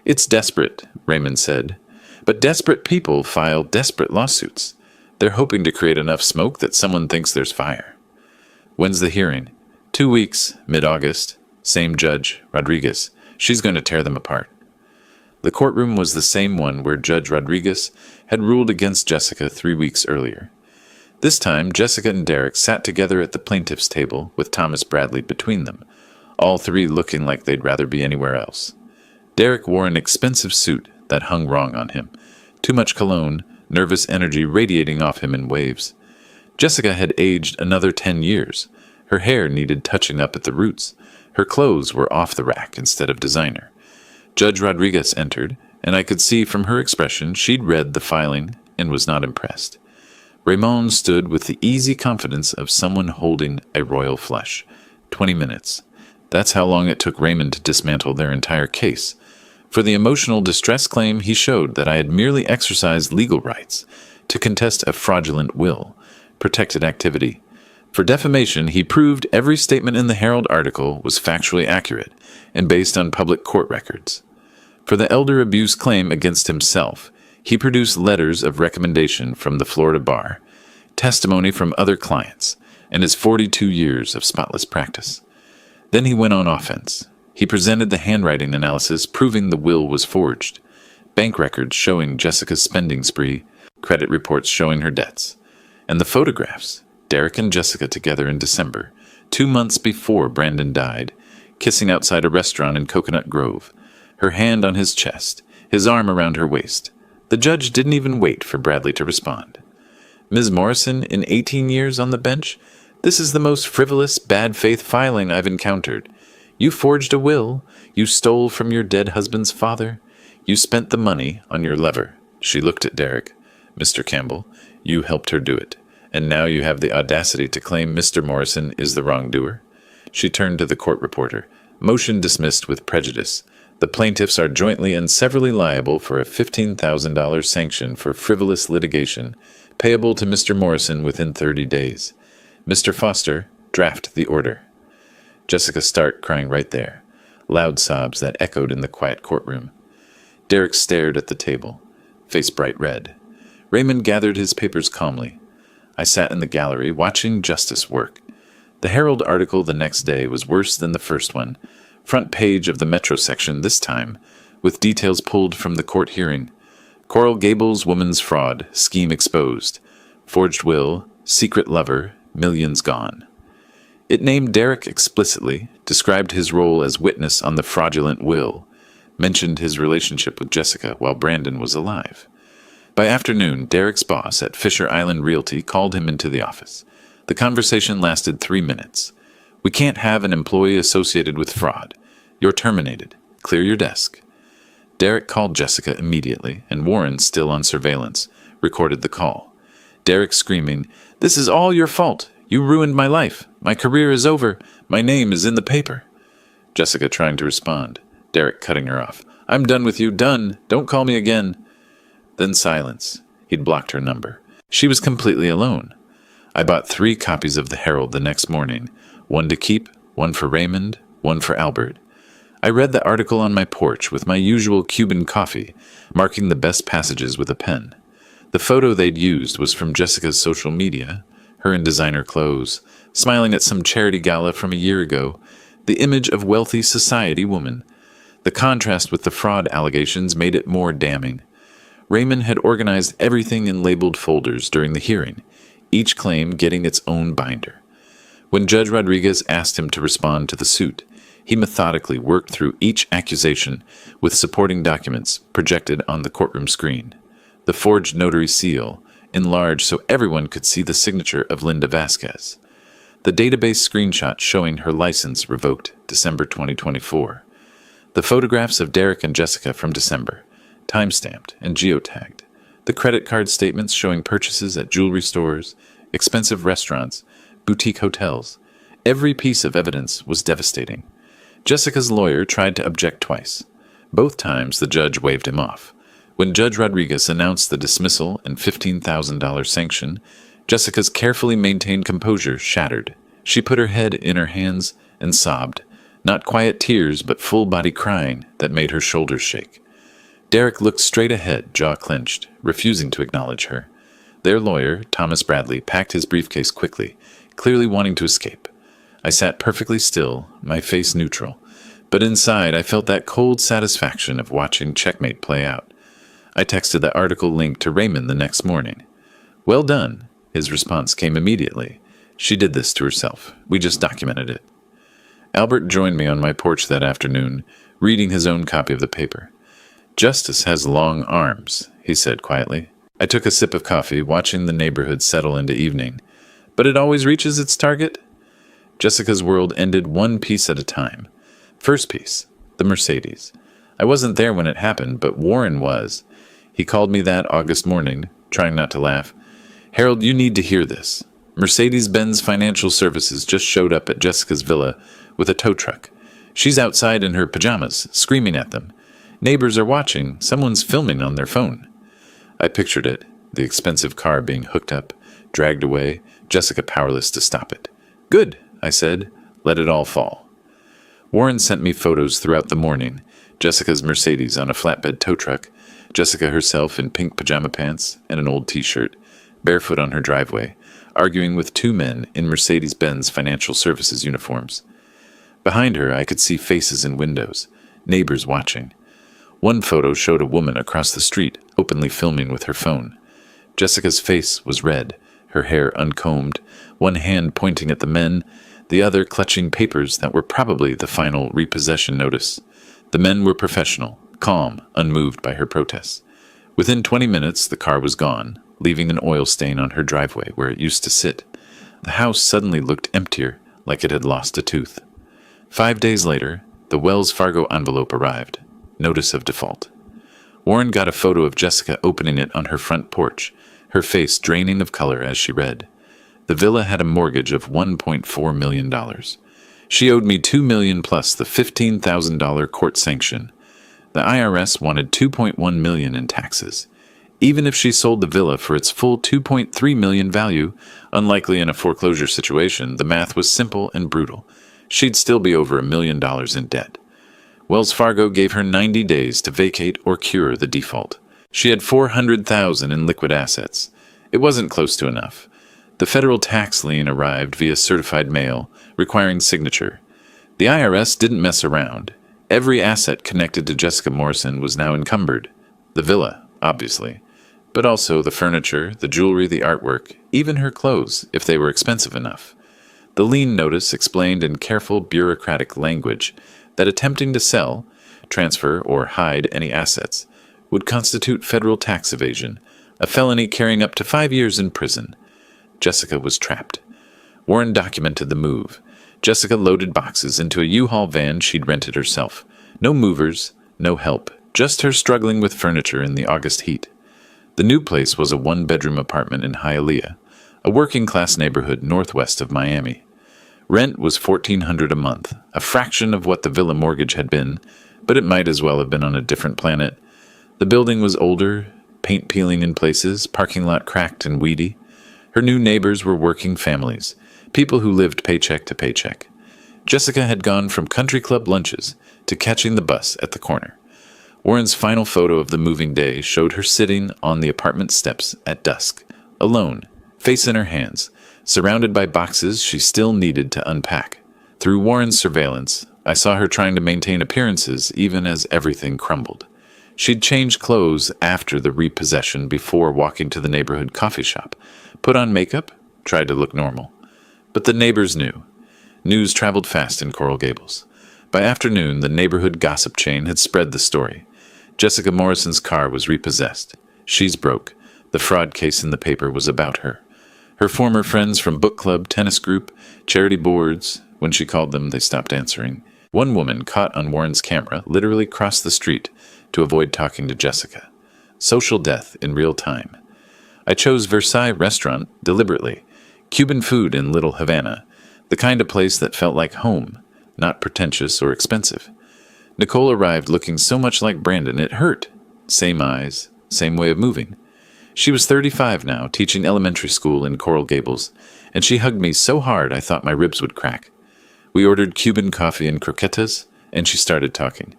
It's desperate, Raymond said, but desperate people file desperate lawsuits. They're hoping to create enough smoke that someone thinks there's fire. When's the hearing? 2 weeks, mid-August. Same judge, Rodriguez. She's going to tear them apart. The courtroom was the same one where Judge Rodriguez had ruled against Jessica 3 weeks earlier. This time, Jessica and Derek sat together at the plaintiff's table with Thomas Bradley between them, all three looking like they'd rather be anywhere else. Derek wore an expensive suit that hung wrong on him, too much cologne, nervous energy radiating off him in waves. Jessica had aged another 10 years. Her hair needed touching up at the roots. Her clothes were off the rack instead of designer. Judge Rodriguez entered, and I could see from her expression she'd read the filing and was not impressed. Raymond stood with the easy confidence of someone holding a royal flush. 20 minutes. That's how long it took Raymond to dismantle their entire case. For the emotional distress claim, he showed that I had merely exercised legal rights to contest a fraudulent will, protected activity. For defamation, he proved every statement in the Herald article was factually accurate and based on public court records. For the elder abuse claim against himself, he produced letters of recommendation from the Florida bar, testimony from other clients, and his 42 years of spotless practice. Then he went on offense. He presented the handwriting analysis proving the will was forged, bank records showing Jessica's spending spree, credit reports showing her debts, and the photographs, Derek and Jessica together in December, 2 months before Brandon died, kissing outside a restaurant in Coconut Grove, her hand on his chest, his arm around her waist. The judge didn't even wait for Bradley to respond. Ms. Morrison, in 18 years on the bench, this is the most frivolous, bad faith filing I've encountered. You forged a will. You stole from your dead husband's father. You spent the money on your lover. She looked at Derek. Mr. Campbell, you helped her do it. And now you have the audacity to claim Mr. Morrison is the wrongdoer? She turned to the court reporter. Motion dismissed with prejudice. The plaintiffs are jointly and severally liable for a $15,000 sanction for frivolous litigation, payable to Mr. Morrison within 30 days. Mr. Foster, draft the order. Jessica Stark crying right there, loud sobs that echoed in the quiet courtroom. Derek stared at the table, face bright red. Raymond gathered his papers calmly. I sat in the gallery watching justice work. The Herald article the next day was worse than the first one, front page of the Metro section this time, with details pulled from the court hearing. Coral Gables woman's fraud, scheme exposed. Forged will, secret lover, millions gone. It named Derek explicitly, described his role as witness on the fraudulent will, mentioned his relationship with Jessica while Brandon was alive. By afternoon, Derek's boss at Fisher Island Realty called him into the office. The conversation lasted 3 minutes. We can't have an employee associated with fraud. You're terminated. Clear your desk. Derek called Jessica immediately, and Warren, still on surveillance, recorded the call. Derek screaming, "This is all your fault. You ruined my life. My career is over. My name is in the paper." Jessica trying to respond. Derek cutting her off. "I'm done with you. Done. Don't call me again." Then silence. He'd blocked her number. She was completely alone. I bought 3 copies of the Herald the next morning, one to keep, one for Raymond, one for Albert. I read the article on my porch with my usual Cuban coffee, marking the best passages with a pen. The photo they'd used was from Jessica's social media, her in designer clothes, smiling at some charity gala from a year ago, the image of wealthy society woman. The contrast with the fraud allegations made it more damning. Raymond had organized everything in labeled folders during the hearing, each claim getting its own binder. When Judge Rodriguez asked him to respond to the suit, he methodically worked through each accusation with supporting documents projected on the courtroom screen. The forged notary seal, enlarged so everyone could see the signature of Linda Vasquez. The database screenshot showing her license revoked December 2024. The photographs of Derek and Jessica from December, timestamped and geotagged. The credit card statements showing purchases at jewelry stores, expensive restaurants, boutique hotels. Every piece of evidence was devastating. Jessica's lawyer tried to object twice. Both times the judge waved him off. When Judge Rodriguez announced the dismissal and $15,000 sanction, Jessica's carefully maintained composure shattered. She put her head in her hands and sobbed, not quiet tears but full-body crying that made her shoulders shake. Derek looked straight ahead, jaw clenched, refusing to acknowledge her. Their lawyer, Thomas Bradley, packed his briefcase quickly, clearly wanting to escape. I sat perfectly still, my face neutral, but inside I felt that cold satisfaction of watching checkmate play out. I texted the article link to Raymond the next morning. "Well done." His response came immediately. "She did this to herself. We just documented it." Albert joined me on my porch that afternoon, reading his own copy of the paper. "Justice has long arms," he said quietly. I took a sip of coffee, watching the neighborhood settle into evening. "But it always reaches its target?" Jessica's world ended one piece at a time. First piece, the Mercedes. I wasn't there when it happened, but Warren was. He called me that August morning, trying not to laugh. "Harold, you need to hear this. Mercedes-Benz Financial Services just showed up at Jessica's villa with a tow truck. She's outside in her pajamas, screaming at them. Neighbors are watching. Someone's filming on their phone." I pictured it, the expensive car being hooked up, dragged away, Jessica powerless to stop it. "Good," I said. "Let it all fall." Warren sent me photos throughout the morning. Jessica's Mercedes on a flatbed tow truck, Jessica herself in pink pajama pants and an old t-shirt, barefoot on her driveway, arguing with two men in Mercedes-Benz Financial Services uniforms. Behind her, I could see faces in windows, neighbors watching. One photo showed a woman across the street, openly filming with her phone. Jessica's face was red, her hair uncombed, one hand pointing at the men, the other clutching papers that were probably the final repossession notice. The men were professional, calm, unmoved by her protests. Within 20 minutes, the car was gone, leaving an oil stain on her driveway where it used to sit. The house suddenly looked emptier, like it had lost a tooth. 5 days later, the Wells Fargo envelope arrived. Notice of default. Warren got a photo of Jessica opening it on her front porch, her face draining of color as she read. The villa had a mortgage of $1.4 million. She owed me $2 million plus the $15,000 court sanction. The IRS wanted $2.1 million in taxes. Even if she sold the villa for its full $2.3 million value, unlikely in a foreclosure situation, the math was simple and brutal. She'd still be over $1 million in debt. Wells Fargo gave her 90 days to vacate or cure the default. She had $400,000 in liquid assets. It wasn't close to enough. The federal tax lien arrived via certified mail, requiring signature. The IRS didn't mess around. Every asset connected to Jessica Morrison was now encumbered. The villa, obviously, but also the furniture, the jewelry, the artwork, even her clothes, if they were expensive enough. The lien notice explained in careful bureaucratic language that attempting to sell, transfer, or hide any assets would constitute federal tax evasion, a felony carrying up to 5 years in prison. Jessica was trapped. Warren documented the move. Jessica loaded boxes into a U-Haul van she'd rented herself. No movers, no help, just her struggling with furniture in the August heat. The new place was a one-bedroom apartment in Hialeah, a working-class neighborhood northwest of Miami. Rent was $1,400 a month, a fraction of what the villa mortgage had been, but it might as well have been on a different planet. The building was older, paint peeling in places, parking lot cracked and weedy. Her new neighbors were working families, people who lived paycheck to paycheck. Jessica had gone from country club lunches to catching the bus at the corner. Warren's final photo of the moving day showed her sitting on the apartment steps at dusk, alone, face in her hands, surrounded by boxes she still needed to unpack. Through Warren's surveillance, I saw her trying to maintain appearances even as everything crumbled. She'd changed clothes after the repossession before walking to the neighborhood coffee shop, put on makeup, tried to look normal. But the neighbors knew. News traveled fast in Coral Gables. By afternoon, the neighborhood gossip chain had spread the story. Jessica Morrison's car was repossessed. She's broke. The fraud case in the paper was about her. Her former friends from book club, tennis group, charity boards, when she called them, they stopped answering. One woman caught on Warren's camera literally crossed the street to avoid talking to Jessica. Social death in real time. I chose Versailles Restaurant deliberately. Cuban food in Little Havana. The kind of place that felt like home, not pretentious or expensive. Nicole arrived looking so much like Brandon it hurt. Same eyes, same way of moving. She was 35 now, teaching elementary school in Coral Gables, and she hugged me so hard I thought my ribs would crack. We ordered Cuban coffee and croquetas, and she started talking.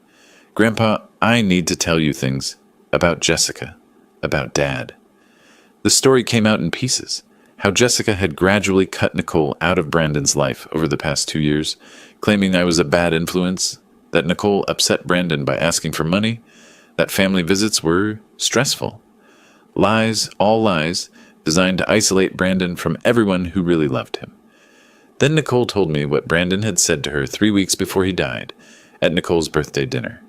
Grandpa, I need to tell you things about Jessica, about Dad. The story came out in pieces. How Jessica had gradually cut Nicole out of Brandon's life over the past 2 years, claiming I was a bad influence, that Nicole upset Brandon by asking for money, that family visits were stressful. Lies, all lies, designed to isolate Brandon from everyone who really loved him. Then Nicole told me what Brandon had said to her 3 weeks before he died, at Nicole's birthday dinner.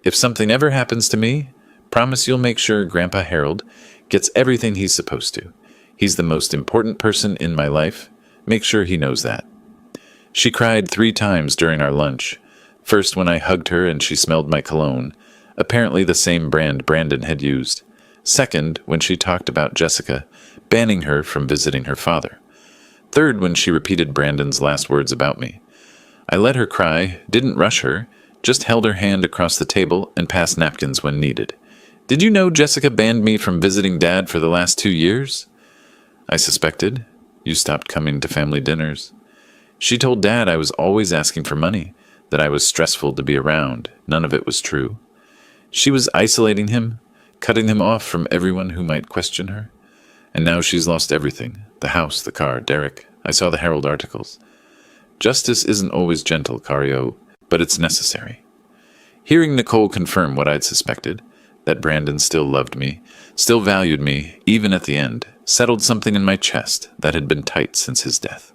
If something ever happens to me, promise you'll make sure Grandpa Harold gets everything he's supposed to. He's the most important person in my life. Make sure he knows that. She cried 3 times during our lunch. First when I hugged her and she smelled my cologne, apparently the same brand Brandon had used. Second, when she talked about Jessica, banning her from visiting her father. Third, when she repeated Brandon's last words about me. I let her cry, didn't rush her, just held her hand across the table and passed napkins when needed. Did you know Jessica banned me from visiting Dad for the last 2 years? I suspected. You stopped coming to family dinners. She told Dad I was always asking for money, that I was stressful to be around. None of it was true. She was isolating him, cutting him off from everyone who might question her. And now she's lost everything. The house, the car, Derek. I saw the Herald articles. Justice isn't always gentle, Cario, but it's necessary. Hearing Nicole confirm what I'd suspected, that Brandon still loved me, still valued me, even at the end, settled something in my chest that had been tight since his death.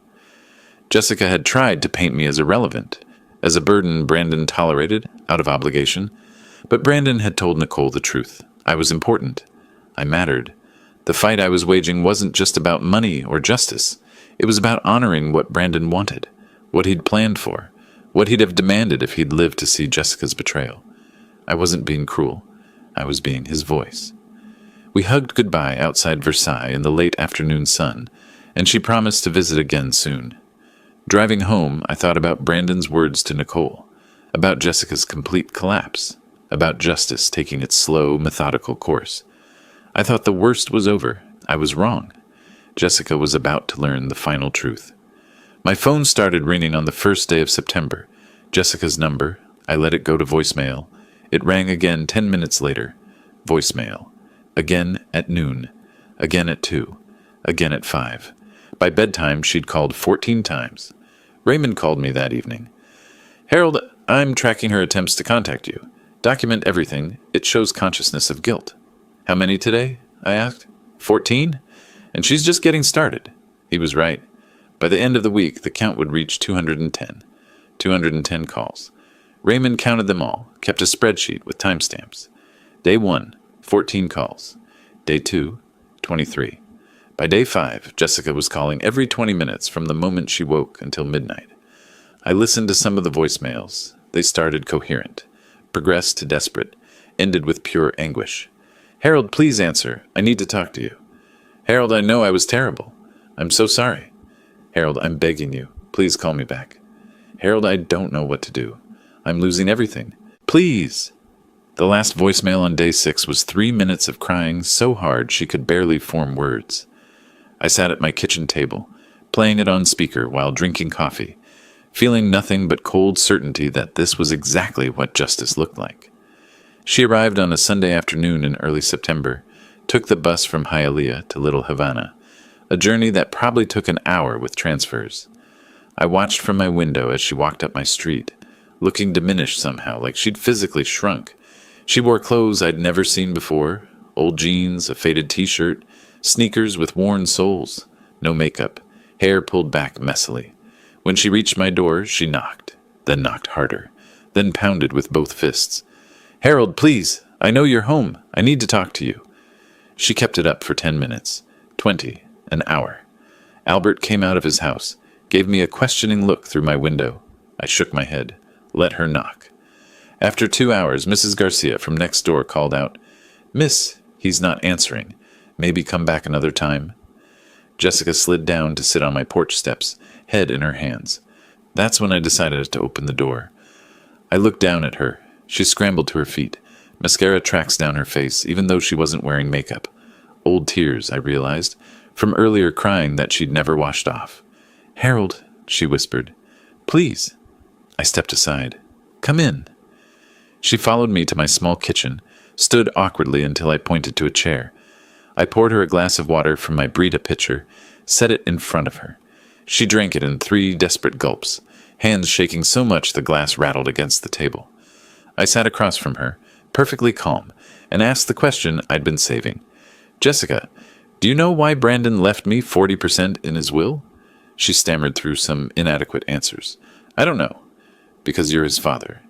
Jessica had tried to paint me as irrelevant, as a burden Brandon tolerated, out of obligation, but Brandon had told Nicole the truth. I was important. I mattered. The fight I was waging wasn't just about money or justice. It was about honoring what Brandon wanted, what he'd planned for, what he'd have demanded if he'd lived to see Jessica's betrayal. I wasn't being cruel. I was being his voice. We hugged goodbye outside Versailles in the late afternoon sun, and she promised to visit again soon. Driving home, I thought about Brandon's words to Nicole, about Jessica's complete collapse, about justice taking its slow, methodical course. I thought the worst was over. I was wrong. Jessica was about to learn the final truth. My phone started ringing on the first day of September. Jessica's number. I let it go to voicemail. It rang again 10 minutes later. Voicemail. Again at noon. Again at 2. Again at 5. By bedtime, she'd called 14 times. Raymond called me that evening. Harold, I'm tracking her attempts to contact you. Document everything. It shows consciousness of guilt. How many today? I asked. 14? And she's just getting started. He was right. By the end of the week, the count would reach 210. 210 calls. Raymond counted them all, kept a spreadsheet with timestamps. Day 1, 14 calls. Day 2, 23. By day 5, Jessica was calling every 20 minutes from the moment she woke until midnight. I listened to some of the voicemails. They started coherent, progressed to desperate, ended with pure anguish. Harold, please answer. I need to talk to you. Harold, I know I was terrible. I'm so sorry. Harold, I'm begging you. Please call me back. Harold, I don't know what to do. I'm losing everything. Please. The last voicemail on day 6 was 3 minutes of crying so hard she could barely form words. I sat at my kitchen table, playing it on speaker while drinking coffee, feeling nothing but cold certainty that this was exactly what justice looked like. She arrived on a Sunday afternoon in early September, took the bus from Hialeah to Little Havana, a journey that probably took an hour with transfers. I watched from my window as she walked up my street, looking diminished somehow, like she'd physically shrunk. She wore clothes I'd never seen before, old jeans, a faded t-shirt, sneakers with worn soles, no makeup, hair pulled back messily. When she reached my door, she knocked, then knocked harder, then pounded with both fists. Harold, please, I know you're home. I need to talk to you. She kept it up for 10 minutes, 20, an hour. Albert came out of his house, gave me a questioning look through my window. I shook my head. Let her knock. After 2 hours, Mrs. Garcia from next door called out, "Miss, he's not answering. Maybe come back another time." Jessica slid down to sit on my porch steps, head in her hands. That's when I decided to open the door. I looked down at her. She scrambled to her feet. Mascara tracks down her face, even though she wasn't wearing makeup. Old tears, I realized, from earlier crying that she'd never washed off. "Harold," she whispered. "Please." I stepped aside. "Come in." She followed me to my small kitchen, stood awkwardly until I pointed to a chair. I poured her a glass of water from my Brita pitcher, set it in front of her. She drank it in 3 desperate gulps, hands shaking so much the glass rattled against the table. I sat across from her, perfectly calm, and asked the question I'd been saving. "Jessica, do you know why Brandon left me 40% in his will?" She stammered through some inadequate answers. "I don't know." "Because you're his father."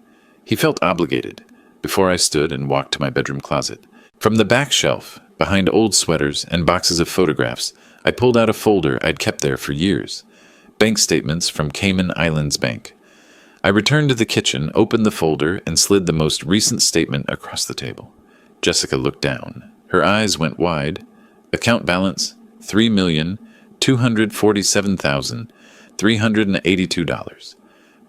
He felt obligated. Before I stood and walked to my bedroom closet. From the back shelf, behind old sweaters and boxes of photographs, I pulled out a folder I'd kept there for years. Bank statements from Cayman Islands Bank. I returned to the kitchen, opened the folder, and slid the most recent statement across the table. Jessica looked down. Her eyes went wide. Account balance, $3,247,382.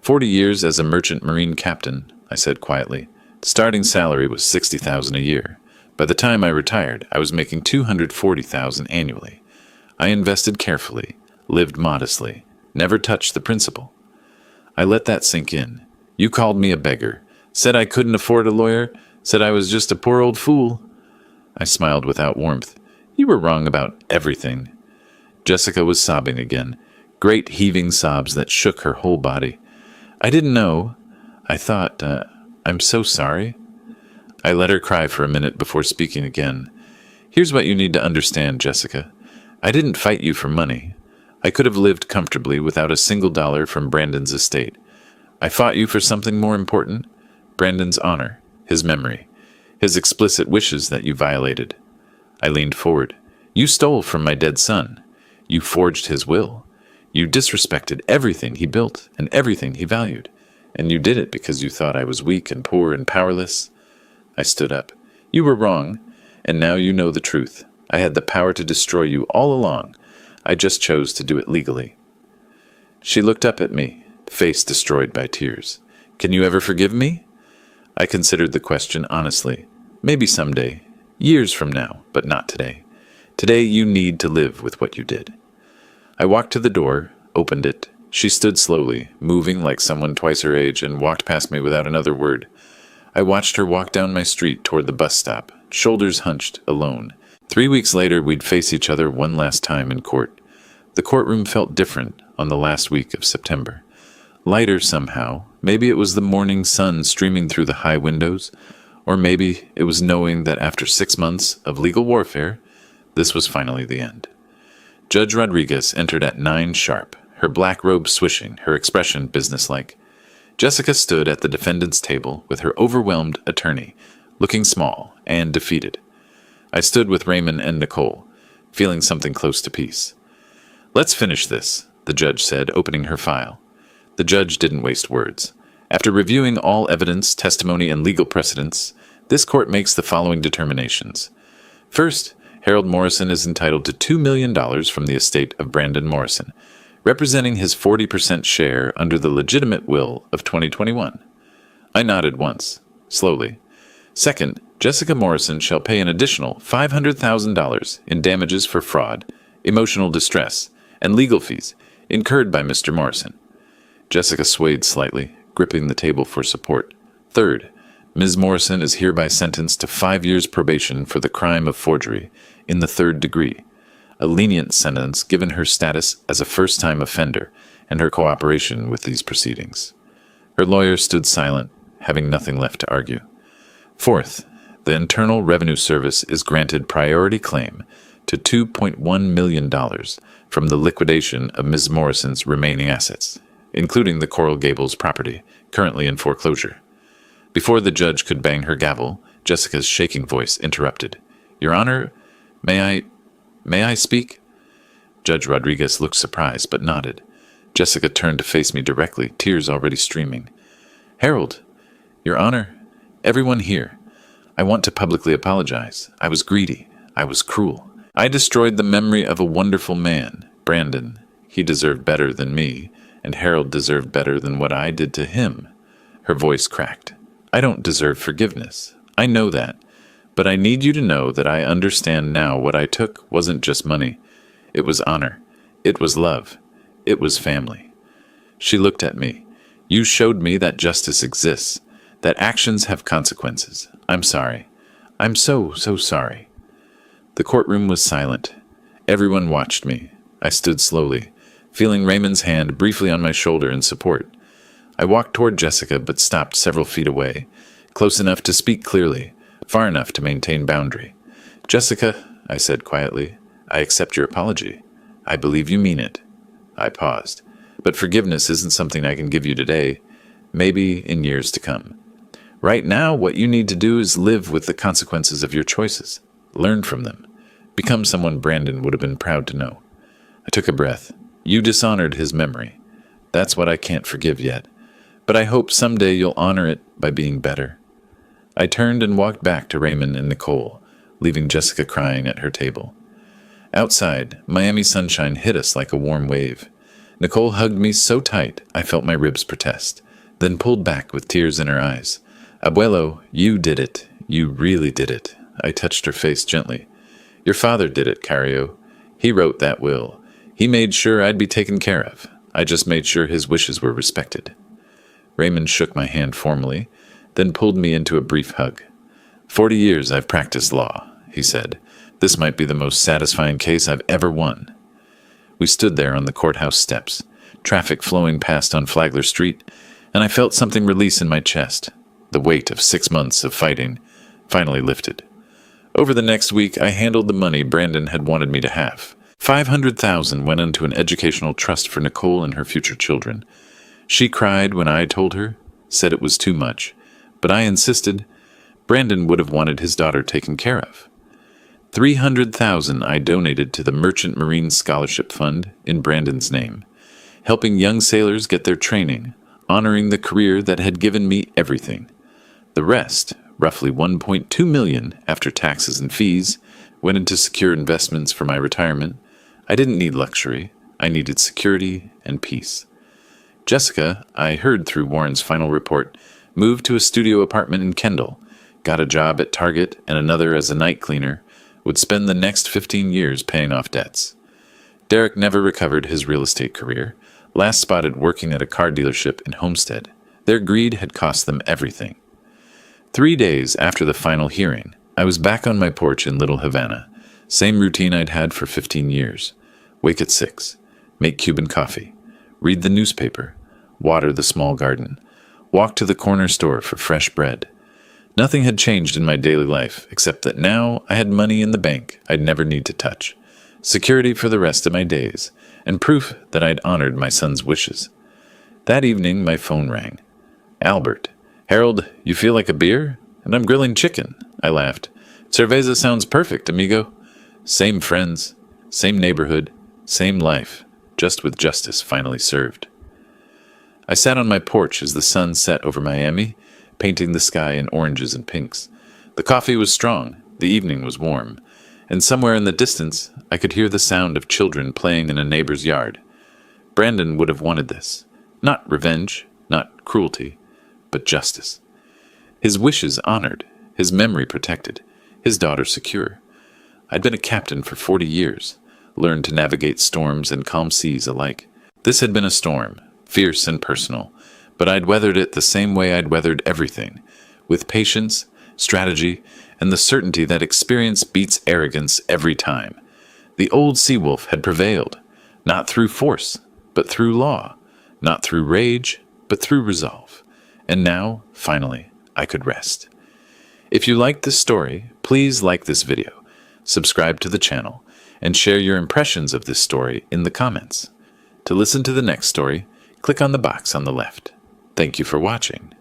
40 years as a merchant marine captain, I said quietly. The starting salary was $60,000 a year. By the time I retired, I was making $240,000 annually. I invested carefully, lived modestly, never touched the principal. I let that sink in. You called me a beggar, said I couldn't afford a lawyer, said I was just a poor old fool. I smiled without warmth. You were wrong about everything. Jessica was sobbing again, great heaving sobs that shook her whole body. I didn't know. I thought, I'm so sorry. I let her cry for a minute before speaking again. Here's what you need to understand, Jessica. I didn't fight you for money. I could have lived comfortably without a single dollar from Brandon's estate. I fought you for something more important, Brandon's honor, his memory, his explicit wishes that you violated. I leaned forward. You stole from my dead son. You forged his will. You disrespected everything he built and everything he valued. And you did it because you thought I was weak and poor and powerless. I stood up. You were wrong, and now you know the truth. I had the power to destroy you all along. I just chose to do it legally. She looked up at me, face destroyed by tears. Can you ever forgive me? I considered the question honestly. Maybe someday, years from now, but not today. Today you need to live with what you did. I walked to the door, opened it. She stood slowly, moving like someone twice her age, and walked past me without another word. I watched her walk down my street toward the bus stop, shoulders hunched, alone. 3 weeks later, we'd face each other one last time in court. The courtroom felt different on the last week of September. Lighter somehow. Maybe it was the morning sun streaming through the high windows, or maybe it was knowing that after 6 months of legal warfare, this was finally the end. Judge Rodriguez entered at 9 sharp, her black robe swishing, her expression businesslike. Jessica stood at the defendant's table with her overwhelmed attorney, looking small and defeated. I stood with Raymond and Nicole, feeling something close to peace. Let's finish this, the judge said, opening her file. The judge didn't waste words. After reviewing all evidence, testimony, and legal precedents, this court makes the following determinations. First, Harold Morrison is entitled to $2 million from the estate of Brandon Morrison, representing his 40% share under the legitimate will of 2021. I nodded once, slowly. Second, Jessica Morrison shall pay an additional $500,000 in damages for fraud, emotional distress, and legal fees incurred by Mr. Morrison. Jessica swayed slightly, gripping the table for support. Third, Ms. Morrison is hereby sentenced to 5 years probation for the crime of forgery in the 3rd degree, a lenient sentence given her status as a first-time offender and her cooperation with these proceedings. Her lawyer stood silent, having nothing left to argue. Fourth, the Internal Revenue Service is granted priority claim to $2.1 million from the liquidation of Ms. Morrison's remaining assets, including the Coral Gables property, currently in foreclosure. Before the judge could bang her gavel, Jessica's shaking voice interrupted. Your Honor, may I speak? Judge Rodriguez looked surprised, but nodded. Jessica turned to face me directly, tears already streaming. Harold, Your Honor, everyone here, I want to publicly apologize. I was greedy. I was cruel. I destroyed the memory of a wonderful man, Brandon. He deserved better than me, and Harold deserved better than what I did to him. Her voice cracked. I don't deserve forgiveness. I know that. But I need you to know that I understand now what I took wasn't just money. It was honor. It was love. It was family. She looked at me. You showed me that justice exists, that actions have consequences. I'm sorry. I'm so sorry. The courtroom was silent. Everyone watched me. I stood slowly, feeling Raymond's hand briefly on my shoulder in support. I walked toward Jessica but stopped several feet away, close enough to speak clearly, far enough to maintain boundary. Jessica, I said quietly, I accept your apology. I believe you mean it. I paused. But forgiveness isn't something I can give you today, maybe in years to come. Right now, what you need to do is live with the consequences of your choices. Learn from them. Become someone Brandon would have been proud to know. I took a breath. You dishonored his memory. That's what I can't forgive yet. But I hope someday you'll honor it by being better. I turned and walked back to Raymond and Nicole, leaving Jessica crying at her table. Outside, Miami sunshine hit us like a warm wave. Nicole hugged me so tight I felt my ribs protest, then pulled back with tears in her eyes. Abuelo, you did it. You really did it. I touched her face gently. Your father did it, Cario. He wrote that will. He made sure I'd be taken care of. I just made sure his wishes were respected. Raymond shook my hand formally, then pulled me into a brief hug. 40 years I've practiced law, he said. This might be the most satisfying case I've ever won. We stood there on the courthouse steps, traffic flowing past on Flagler Street, and I felt something release in my chest. The weight of 6 months of fighting finally lifted. Over the next week, I handled the money Brandon had wanted me to have. $500,000 went into an educational trust for Nicole and her future children. She cried when I told her, said it was too much, but I insisted. Brandon would have wanted his daughter taken care of. $300,000 I donated to the Merchant Marine Scholarship Fund in Brandon's name, helping young sailors get their training, honoring the career that had given me everything. The rest, roughly $1.2 million after taxes and fees, went into secure investments for my retirement. I didn't need luxury. I needed security and peace. Jessica, I heard through Warren's final report, moved to a studio apartment in Kendall, got a job at Target and another as a night cleaner, would spend the next 15 years paying off debts. Derek never recovered his real estate career, last spotted working at a car dealership in Homestead. Their greed had cost them everything. 3 days after the final hearing, I was back on my porch in Little Havana. Same routine I'd had for 15 years. Wake at 6, make Cuban coffee, read the newspaper, water the small garden, walk to the corner store for fresh bread. Nothing had changed in my daily life, except that now I had money in the bank I'd never need to touch, security for the rest of my days, and proof that I'd honored my son's wishes. That evening, my phone rang. Albert. Harold, you feel like a beer? And I'm grilling chicken. I laughed. Cerveza sounds perfect, amigo. Same friends, same neighborhood, same life, just with justice finally served. I sat on my porch as the sun set over Miami, painting the sky in oranges and pinks. The coffee was strong, the evening was warm, and somewhere in the distance I could hear the sound of children playing in a neighbor's yard. Brandon would have wanted this. Not revenge, not cruelty, but justice. His wishes honored, his memory protected, his daughter secure. I'd been a captain for 40 years, learned to navigate storms and calm seas alike. This had been a storm, fierce and personal, but I'd weathered it the same way I'd weathered everything, with patience, strategy, and the certainty that experience beats arrogance every time. The old sea-wolf had prevailed, not through force, but through law, not through rage, but through resolve. And now, finally, I could rest. If you liked this story, please like this video, subscribe to the channel, and share your impressions of this story in the comments. To listen to the next story, click on the box on the left. Thank you for watching.